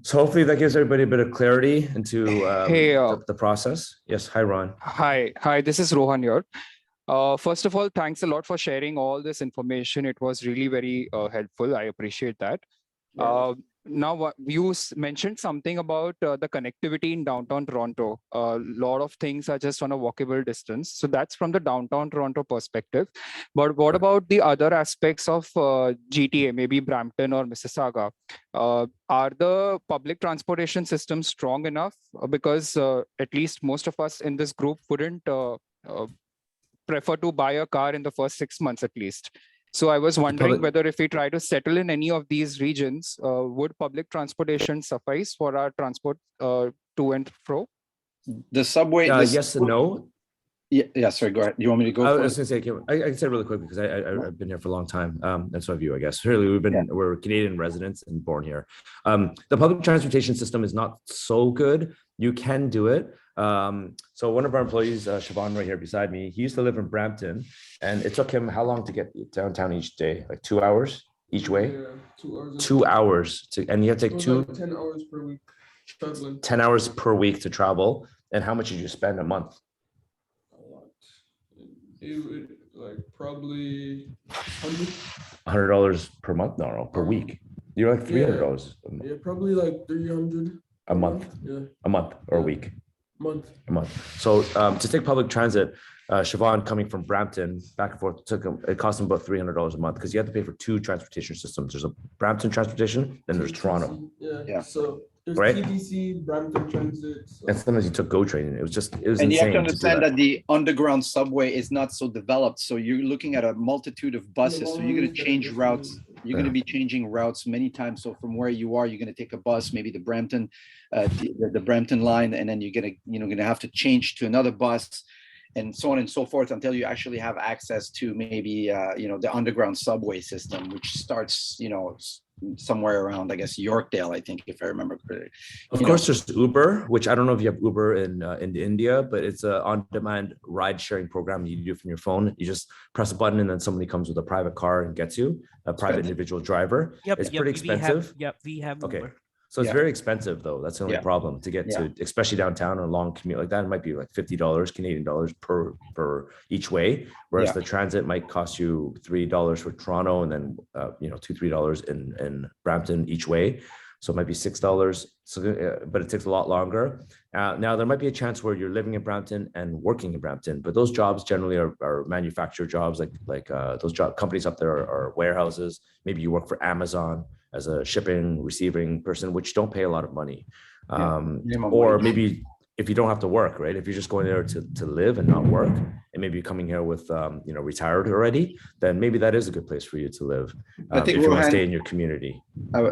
So hopefully that gives everybody a bit of clarity into the process. Yes. Hi, Ron. Hi. This is Rohan here. First of all, thanks a lot for sharing all this information. It was really very helpful. I appreciate that. Now, you mentioned something about the connectivity in downtown Toronto. A lot of things are just on a walkable distance. So that's from the downtown Toronto perspective. But what about the other aspects of GTA, maybe Brampton or Mississauga? Are the public transportation systems strong enough? Because at least most of us in this group wouldn't prefer to buy a car in the first 6 months at least. So I was wondering whether if we try to settle in any of these regions, would public transportation suffice for our transport to and fro? The subway. Yes and no. Yeah, sorry, go ahead. You want me to go? I was going to say, I can say really quick because I've been here for a long time. And so have you, I guess. Really, we're Canadian residents and born here. The public transportation system is not so good. You can do it. So one of our employees, Siobhan, right here beside me, he used to live in Brampton, and it took him how long to get downtown each day? Like 2 hours each way? Yeah, 2 hours. 2 hours and you have to take 10 hours per week traveling. 10 hours per week to travel. And how much did you spend a month? A lot. It would like probably $100 per month? No, per week. You're like $300. Yeah, probably like 300 a month. Yeah. A month or a week. A month. So to take public transit, Siobhan coming from Brampton back and forth it cost him about $300 a month because you have to pay for 2 transportation systems. There's a Brampton transportation, then there's Toronto. Yeah. So there's right? TTC, Brampton Transit. So. And sometimes you took GO train. It was and insane. You have to understand that the underground subway is not so developed. So you're looking at a multitude of buses. So you're going to change routes. You're going to be changing routes many times. So from where you are, you're going to take a bus, maybe the Brampton, the Brampton line, and then you're going to have to change to another bus, and so on and so forth until you actually have access to maybe the underground subway system, which starts somewhere around, I guess, Yorkdale, I think, if I remember correctly. Of course, there's Uber, which I don't know if you have Uber in India, but it's an on-demand ride-sharing program you do from your phone. You just press a button, and then somebody comes with a private car and gets you, a private individual driver. Yep, it's pretty expensive. We have Uber. Okay. So it's Yeah. very expensive though. That's the only Yeah. problem to get to, especially downtown, a long commute like that. It might be like $50 Canadian dollars per each way. Whereas Yeah. the transit might cost you $3 for Toronto and then, $2-3 in Brampton each way. So it might be $6. So, but it takes a lot longer. Now there might be a chance where you're living in Brampton and working in Brampton, but those jobs generally are manufacturer jobs. Like those job companies up there are warehouses. Maybe you work for Amazon as a shipping, receiving person, which don't pay a lot of money. Or maybe if you don't have to work, right? If you're just going there to live and not work, and maybe coming here with, retired already, then maybe that is a good place for you to live. I think if you want to Rohan- stay in your community.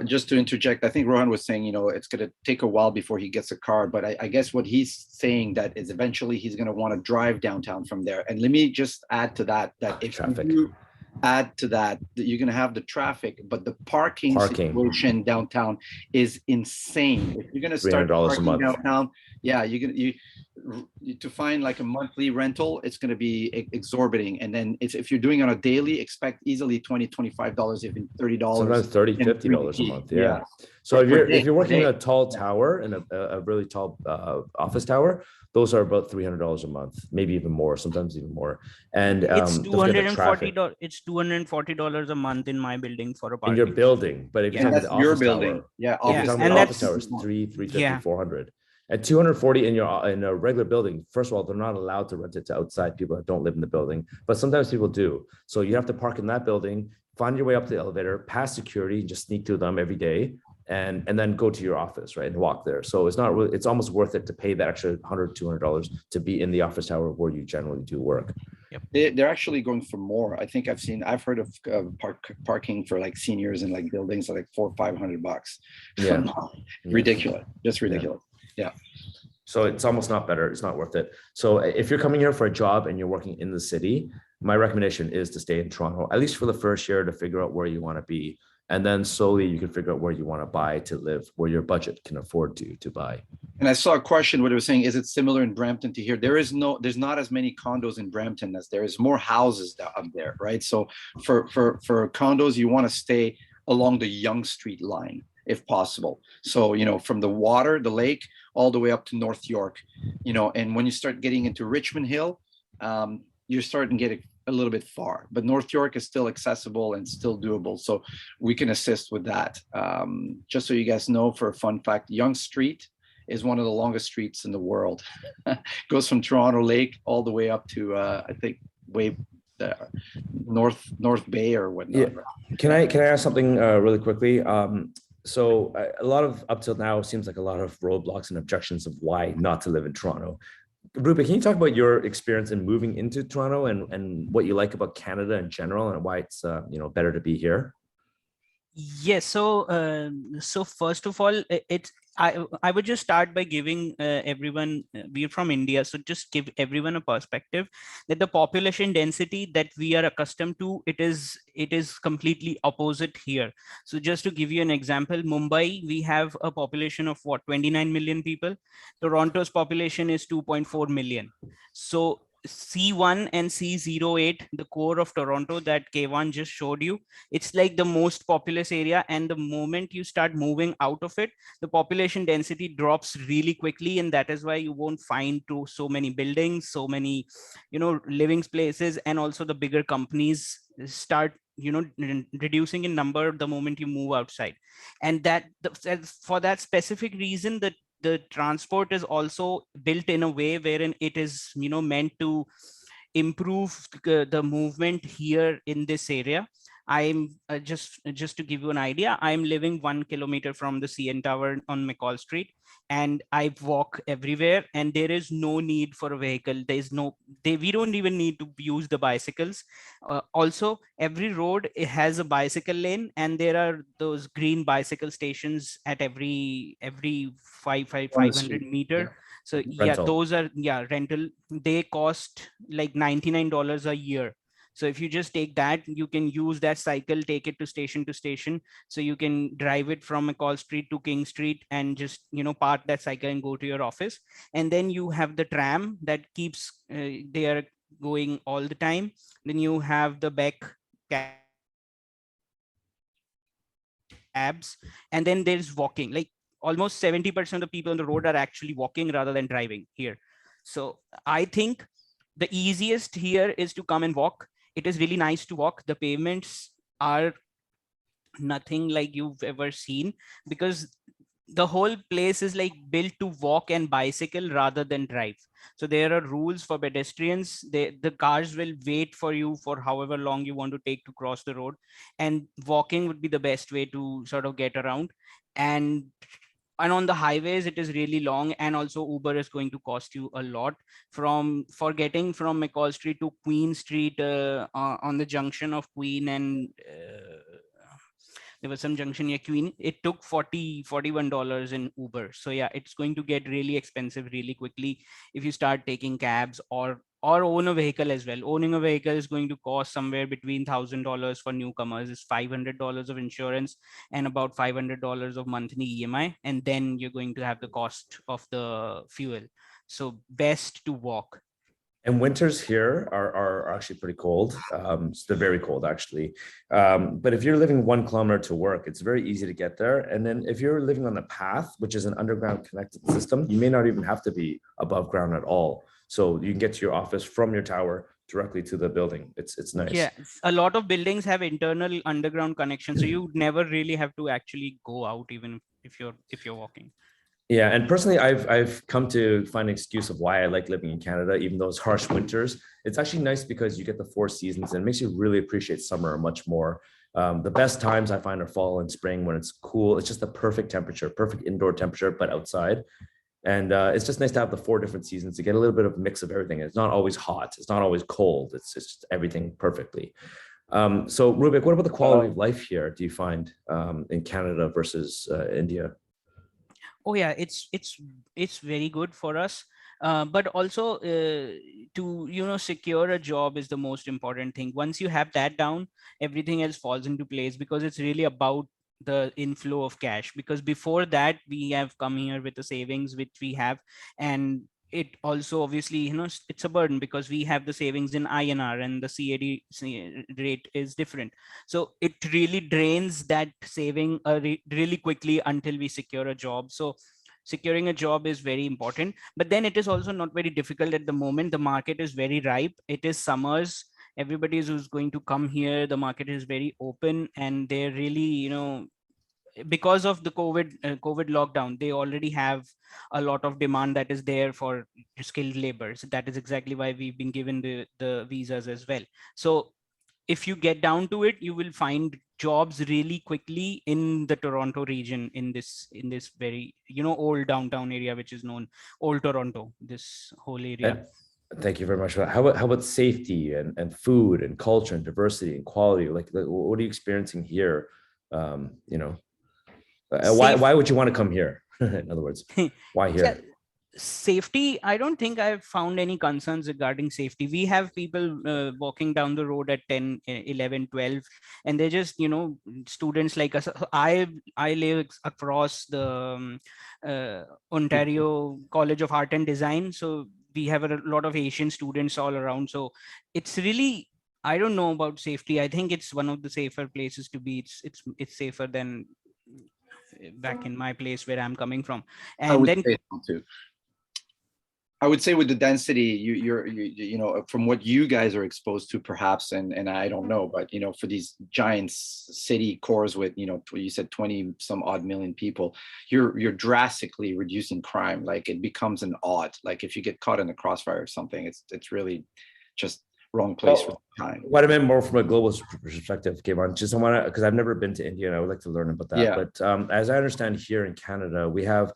Just to interject, I think Rohan was saying, it's going to take a while before he gets a car, but I guess what he's saying that is eventually he's going to want to drive downtown from there. And let me just add to that if Traffic. you add to that you're going to have the traffic, but the parking situation downtown is insane. If you're going to start $300 a parking month. downtown, to find like a monthly rental, it's going to be exorbitant. And then if you're doing on a daily, expect easily $20-$25, even $30. Sometimes $30-$50 a month. Yeah. So if you're working in a tall tower and a really tall office tower, those are about $300 a month, maybe even more, sometimes even more. And it's $240. It's $240 a month in my building for a parking. In your building, but if you're talking about the office tower, if you're talking about the office tower, it's $350, $400. At $240 in a regular building, first of all, they're not allowed to rent it to outside people that don't live in the building, but sometimes people do. So you have to park in that building, find your way up the elevator, pass security, and just sneak through them every day, and then go to your office, right, and walk there. So it's not really, it's almost worth it to pay that extra $100-$200 to be in the office tower where you generally do work. Yep. They're actually going for more. I think I've heard of parking for like seniors in like buildings like $400-$500. Yeah. Ridiculous, just ridiculous. Yeah. So it's almost not better. It's not worth it. So if you're coming here for a job and you're working in the city, my recommendation is to stay in Toronto, at least for the first year, to figure out where you want to be. And then slowly you can figure out where you want to buy to live, where your budget can afford to buy. And I saw a question, what it was saying, is it similar in Brampton to here? There's not as many condos in Brampton as there is more houses up there, right? So for condos, you want to stay along the Yonge Street line, if possible. So, from the water, the lake, all the way up to North York, and when you start getting into Richmond Hill, you're starting to get a little bit far, but North York is still accessible and still doable. So we can assist with that. Just so you guys know, for a fun fact, Yonge Street is one of the longest streets in the world. Goes from Toronto Lake all the way up to, I think, way North Bay or whatnot. Yeah. Can I ask something really quickly? So a lot of, up till now, seems like a lot of roadblocks and objections of why not to live in Toronto. Ruben, can you talk about your experience in moving into Toronto and what you like about Canada in general and why it's better to be here? Yes. So first of all, I would just start by giving everyone, we're from India, so just give everyone a perspective that the population density that we are accustomed to, it is completely opposite here. So just to give you an example, Mumbai, we have a population of 29 million people. Toronto's population is 2.4 million. So C1 and C08, the core of Toronto that Keyvan just showed you, it's like the most populous area. And the moment you start moving out of it, the population density drops really quickly. And that is why you won't find so many buildings, so many, living places, and also the bigger companies start reducing in number the moment you move outside. And for that specific reason, that the transport is also built in a way wherein it is meant to improve the movement here in this area. I'm just to give you an idea, I'm living 1 kilometer from the CN Tower on McCall Street, and I walk everywhere, and there is no need for a vehicle. We don't even need to use the bicycles. Also, every road has a bicycle lane, and there are those green bicycle stations at every 500 meter. Yeah. So rental. Those are rental. They cost like $99 a year. So if you just take that, you can use that cycle, take it to station. So you can drive it from McCall Street to King Street and just, park that cycle and go to your office. And then you have the tram that keeps, they are going all the time. Then you have the Beck cabs, and then there's walking. Like almost 70% of the people on the road are actually walking rather than driving here. So I think the easiest here is to come and walk. It is really nice to walk. The pavements are nothing like you've ever seen, because the whole place is like built to walk and bicycle rather than drive. So there are rules for pedestrians. The cars will wait for you for however long you want to take to cross the road, and walking would be the best way to sort of get around. And on the highways it is really long, and also Uber is going to cost you a lot. For getting from McCall Street to Queen Street, on the junction of Queen and there was some junction near Queen, it took $41 in Uber. So yeah, it's going to get really expensive really quickly if you start taking cabs or own a vehicle as well. Owning a vehicle is going to cost somewhere between $1,000 for newcomers, is $500 of insurance and about $500 of monthly EMI, and then you're going to have the cost of the fuel. So best to walk. And winters here are actually pretty cold. So they're very cold, actually. But if you're living 1 kilometer to work, it's very easy to get there. And then if you're living on the path, which is an underground connected system, you may not even have to be above ground at all. So you can get to your office from your tower directly to the building. It's nice. Yeah, a lot of buildings have internal underground connections, so you never really have to actually go out, even if you're walking. Yeah, and personally, I've come to find an excuse of why I like living in Canada, even though it's harsh winters. It's actually nice because you get the 4 seasons, and it makes you really appreciate summer much more. The best times I find are fall and spring, when it's cool. It's just the perfect temperature, perfect indoor temperature, but outside. And it's just nice to have the 4 different seasons to get a little bit of mix of everything. It's not always hot. It's not always cold. It's just everything perfectly. So Rubik, what about the quality of life here do you find in Canada versus India? Oh yeah, it's very good for us, but also to secure a job is the most important thing. Once you have that down, everything else falls into place, because it's really about the inflow of cash. Because before that, we have come here with the savings which we have, and it also obviously it's a burden because we have the savings in INR and the CAD rate is different. So it really drains that saving really quickly until we secure a job. So securing a job is very important, but then it is also not very difficult at the moment. The market is very ripe. It is summers. Everybody who's going to come here, the market is very open, and they're really because of the COVID lockdown, they already have a lot of demand that is there for skilled labor. So that is exactly why we've been given the visas as well. So if you get down to it, you will find jobs really quickly in the Toronto region, in this very old downtown area, which is known Old Toronto, this whole area. Thank you very much for that. How about safety and food and culture and diversity and quality? Like what are you experiencing here? Why would you want to come here? In other words, why here? Yeah, safety, I don't think I've found any concerns regarding safety. We have people walking down the road at 10, 11, 12, and they're just students like us. I live across the Ontario College of Art and Design, so we have a lot of Asian students all around. So it's really, I don't know about safety. I think it's one of the safer places to be. It's safer than back in my place where I'm coming from. And then I would say with the density, you from what you guys are exposed to, perhaps, and I don't know, but for these giant city cores with you said 20 some odd million people, you're drastically reducing crime. Like it becomes an odd. Like if you get caught in the crossfire or something, it's really just wrong place for time. What I meant more from a global perspective, Keyvan, just I want to, because I've never been to India and I would like to learn about that. Yeah. But as I understand, here in Canada, we have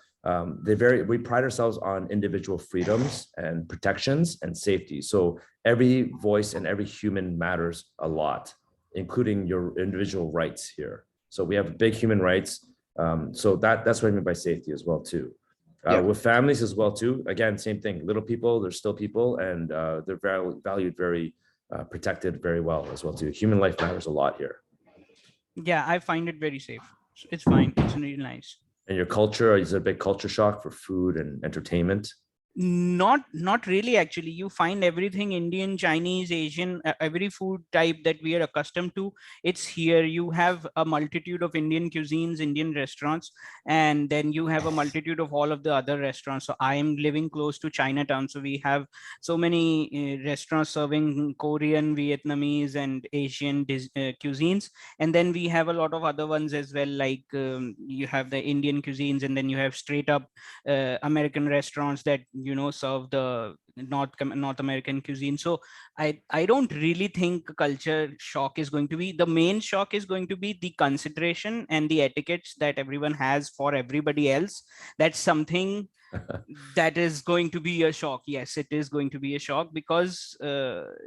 we pride ourselves on individual freedoms and protections and safety. So every voice and every human matters a lot, including your individual rights here. So we have big human rights. So that's what I mean by safety as well too. With families as well too. Again, same thing. Little people, they're still people, and they're valued very protected very well as well too. Human life matters a lot here. Yeah, I find it very safe. It's fine. It's really nice. And your culture, is it a big culture shock for food and entertainment? Not really, actually. You find everything Indian, Chinese, Asian, every food type that we are accustomed to, it's here. You have a multitude of Indian cuisines, Indian restaurants, and then you have a multitude of all of the other restaurants. So I am living close to Chinatown, so we have so many restaurants serving Korean, Vietnamese, and Asian cuisines. And then we have a lot of other ones as well, like you have the Indian cuisines, and then you have straight up American restaurants that serve the North American cuisine. So I don't really think culture shock is going to be the main shock. Is going to be the consideration and the etiquettes that everyone has for everybody else. That's something that is going to be a shock. Yes, it is going to be a shock, because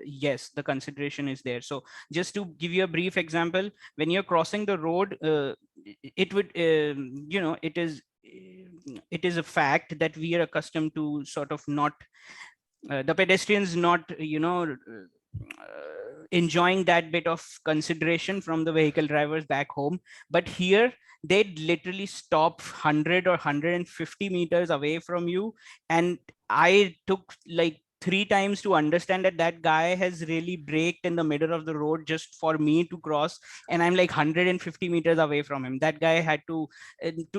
yes, the consideration is there. So just to give you a brief example, when you're crossing the road, it would it is a fact that we are accustomed to sort of not the pedestrians not enjoying that bit of consideration from the vehicle drivers back home. But here they'd literally stop 100 or 150 meters away from you, and I took like 3 times to understand that that guy has really braked in the middle of the road just for me to cross, and I'm like 150 meters away from him. That guy had to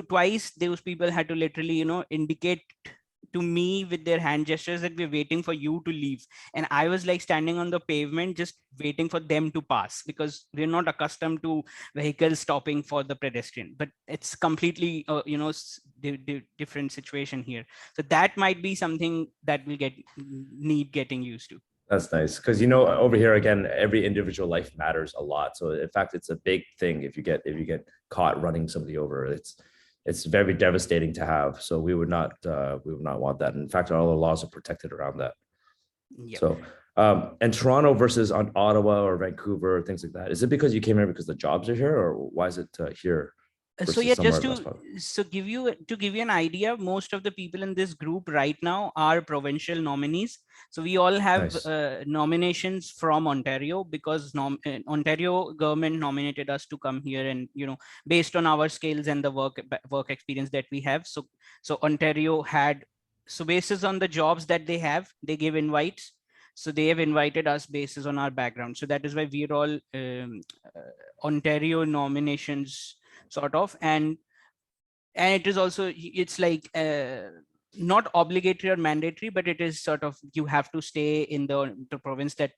twice, those people had to literally indicate to me with their hand gestures that we're waiting for you to leave. And I was like standing on the pavement just waiting for them to pass, because we're not accustomed to vehicles stopping for the pedestrian. But it's completely different situation here. So that might be something that will need getting used to. That's nice, because over here again, every individual life matters a lot. So in fact, it's a big thing if you get caught running somebody over. It's very devastating to have. So we would not want that. In fact, all the laws are protected around that. Yep. So and Toronto versus on Ottawa or Vancouver, things like that. Is it because you came here because the jobs are here, or why is it here? So yeah, just to give you an idea, most of the people in this group right now are provincial nominees. So we all have nominations from Ontario, because Ontario government nominated us to come here, and based on our skills and the work experience that we have. So Ontario had, so basis on the jobs that they have, they give invites. So they have invited us basis on our background. So that is why we're all Ontario nominations sort of, and it is also, it's like not obligatory or mandatory, but it is sort of, you have to stay in the province that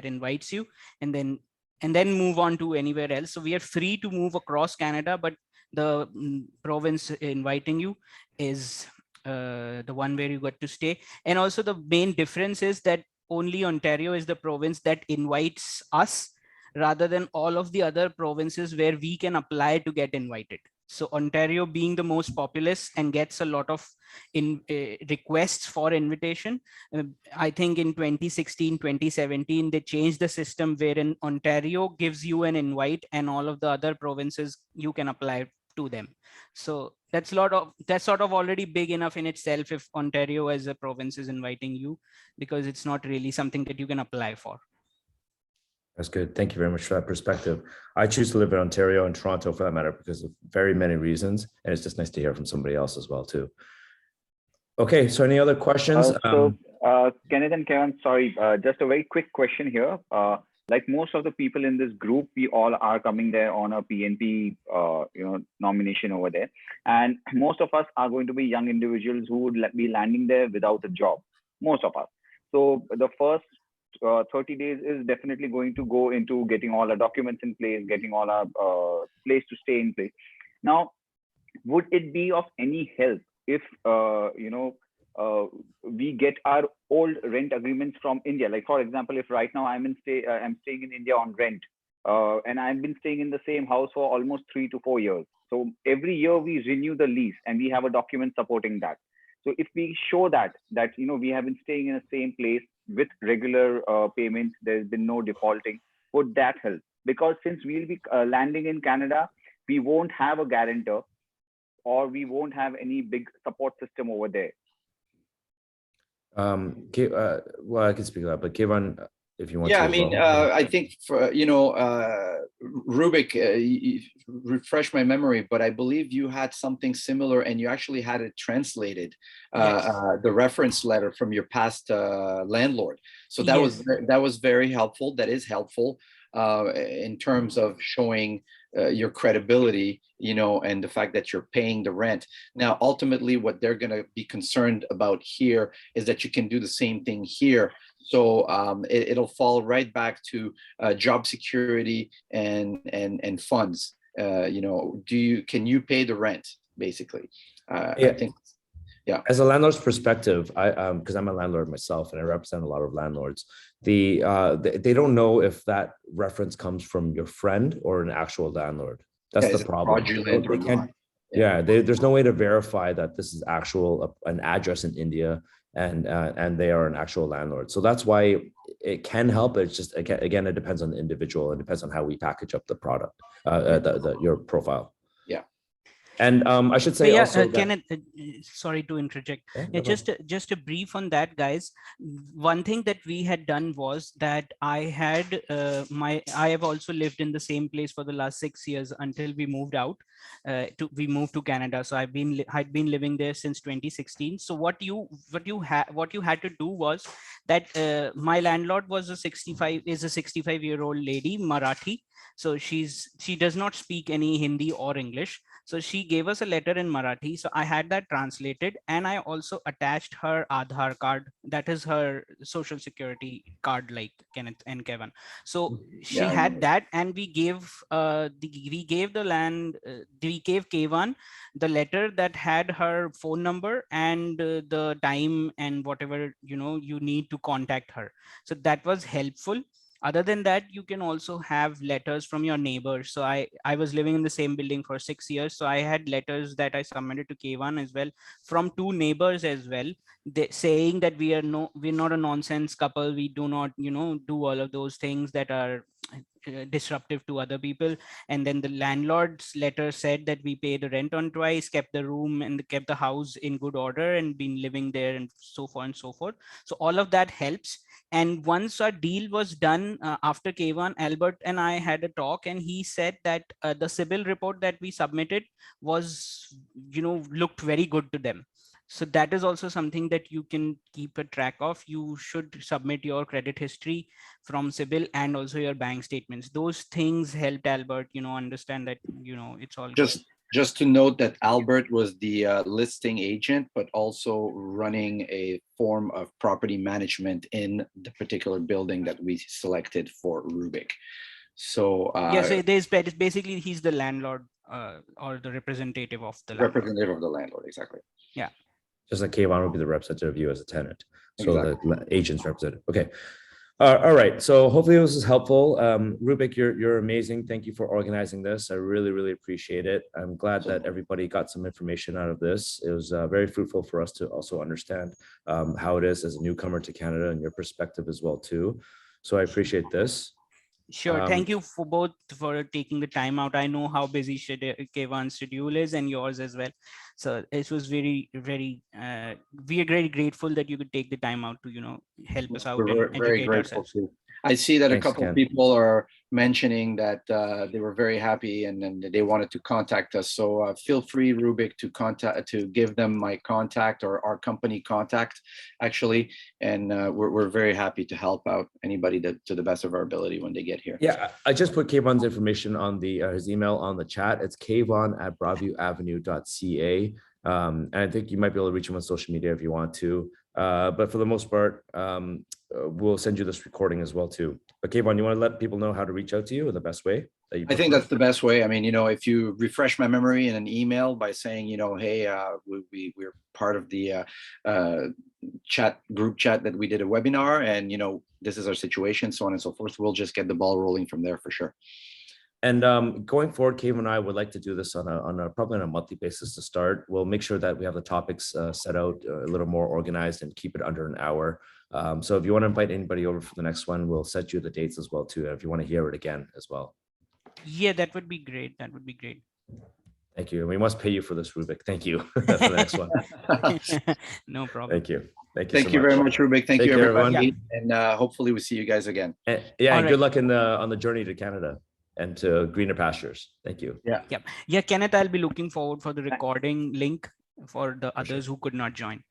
invites you, and then move on to anywhere else. So we are free to move across Canada, but the province inviting you is the one where you got to stay. And also the main difference is that only Ontario is the province that invites us, rather than all of the other provinces where we can apply to get invited. So Ontario being the most populous and gets a lot of requests for invitation. I think in 2016, 2017, they changed the system wherein Ontario gives you an invite and all of the other provinces, you can apply to them. So that's sort of already big enough in itself if Ontario as a province is inviting you, because it's not really something that you can apply for. That's good. Thank you very much for that perspective. I choose to live in Ontario and Toronto for that matter because of very many reasons. And it's just nice to hear from somebody else as well too. Okay, so any other questions? Kenneth and Kevin, sorry, just a very quick question here. Like most of the people in this group, we all are coming there on a PNP nomination over there. And most of us are going to be young individuals who would be landing there without a job, most of us. So the first 30 days is definitely going to go into getting all our documents in place, getting all our place to stay in place. Now, would it be of any help if we get our old rent agreements from India? Like for example, if right now I'm staying in India on rent, and I've been staying in the same house for almost 3 to 4 years. So every year we renew the lease, and we have a document supporting that. So if we show that we have been staying in the same place with regular payments, there's been no defaulting, would that help? Because since we'll be landing in Canada, we won't have a guarantor, or we won't have any big support system over there. Well, I can speak to that, but Keyvan, if you want Yeah, to. I as mean, well. I think for, Rubik, refresh my memory, but I believe you had something similar and you actually had it translated, Yes. the reference letter from your past landlord. So that Yes. was very helpful. That is helpful in terms of showing your credibility, and the fact that you're paying the rent. Now, ultimately, what they're going to be concerned about here is that you can do the same thing here. So it'll fall right back to job security and funds. Can you pay the rent, basically? I think, yeah. As a landlord's perspective, because I'm a landlord myself and I represent a lot of landlords, they don't know if that reference comes from your friend or an actual landlord. That's the problem. Fraudulent or not. Yeah, there's no way to verify that this is an address in India and they are an actual landlord. So that's why it can help. It's just again, it depends on the individual and depends on how we package up the product, your profile. Yeah. And I should say also that, Kenneth, sorry to interject. Just a brief on that, guys. One thing that we had done was that I have also lived in the same place for the last 6 years until we moved out. We moved to Canada. So I'd been living there since 2016. So what you had to do was that my landlord is a 65-year-old lady, Marathi. So she does not speak any Hindi or English. So she gave us a letter in Marathi. So I had that translated, and I also attached her Aadhaar card. That is her social security card, like Kenneth and Kevin. So she had that, and we gave Keyvan the letter that had her phone number and the time and whatever you need to contact her. So that was helpful. Other than that, you can also have letters from your neighbors. So I was living in the same building for 6 years. So I had letters that I submitted to Keyvan as well from 2 neighbors as well, saying that we're not a nonsense couple. We do not, do all of those things that are disruptive to other people. And then the landlord's letter said that we paid the rent on twice, kept the room and kept the house in good order and been living there and so forth and so forth. So all of that helps. And once our deal was done, after Keyvan, Albert and I had a talk, and he said that the CIBIL report that we submitted was, looked very good to them. So that is also something that you can keep a track of. You should submit your credit history from CIBIL and also your bank statements. Those things helped Albert, understand that, it's all good. Just to note that Albert was the listing agent, but also running a form of property management in the particular building that we selected for Rubik. So so basically he's the landlord or the representative of the landlord. Representative of the landlord, exactly. Yeah. Just like Keyvan would be the representative of you as a tenant. So Exactly. the agent's representative. Okay. All right. So hopefully this is helpful. Rubik, you're amazing. Thank you for organizing this. I really, really appreciate it. I'm glad that everybody got some information out of this. It was very fruitful for us to also understand how it is as a newcomer to Canada and your perspective as well too. So I appreciate this. Sure. Thank you for both for taking the time out. I know how busy Keyvan's schedule is and yours as well. So it was very, very, we are very grateful that you could take the time out to, help us out We're and very educate grateful ourselves. too. I see that Thanks, a couple Ken. of people are mentioning that they were very happy and they wanted to contact us. So feel free, Rubik, to give them my contact or our company contact, actually. And we're very happy to help out anybody to the best of our ability when they get here. Yeah, I just put Keyvan's information on his email on the chat. It's keyvan@broadviewavenue.ca. And I think you might be able to reach him on social media if you want to. But for the most part, we'll send you this recording as well too. But Keyvan, you want to let people know how to reach out to you in the best way that you I think that's the best way. I mean, if you refresh my memory in an email by saying, hey, we're part of the group chat that we did a webinar, and this is our situation, so on and so forth. We'll just get the ball rolling from there for sure. And going forward, Keyvan and I would like to do this probably on a monthly basis to start. We'll make sure that we have the topics set out a little more organized and keep it under an hour. So if you want to invite anybody over for the next one, we'll set you the dates as well too, if you want to hear it again as well. Yeah, that would be great. That would be great. Thank you. And we must pay you for this, Rubik. Thank you for the next one. No problem. Thank you. Thank you very much, Rubik. Thank Take you, care, everybody. And hopefully we see you guys again. And, yeah, and All good right. luck on the journey to Canada and to greener pastures. Thank you. Yeah, Kenneth, I'll be looking forward for the recording link for the others sure. who could not join.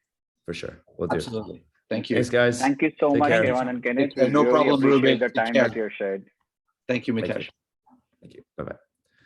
For sure. We'll do. Absolutely. Thank you. Thanks, guys. Thank you so Take much, care. Keyvan and Kenneth. No We really problem, appreciate Rubik. the Take time care. that you shared. Thank you, Thank Mitesh. you. Thank you. Bye-bye.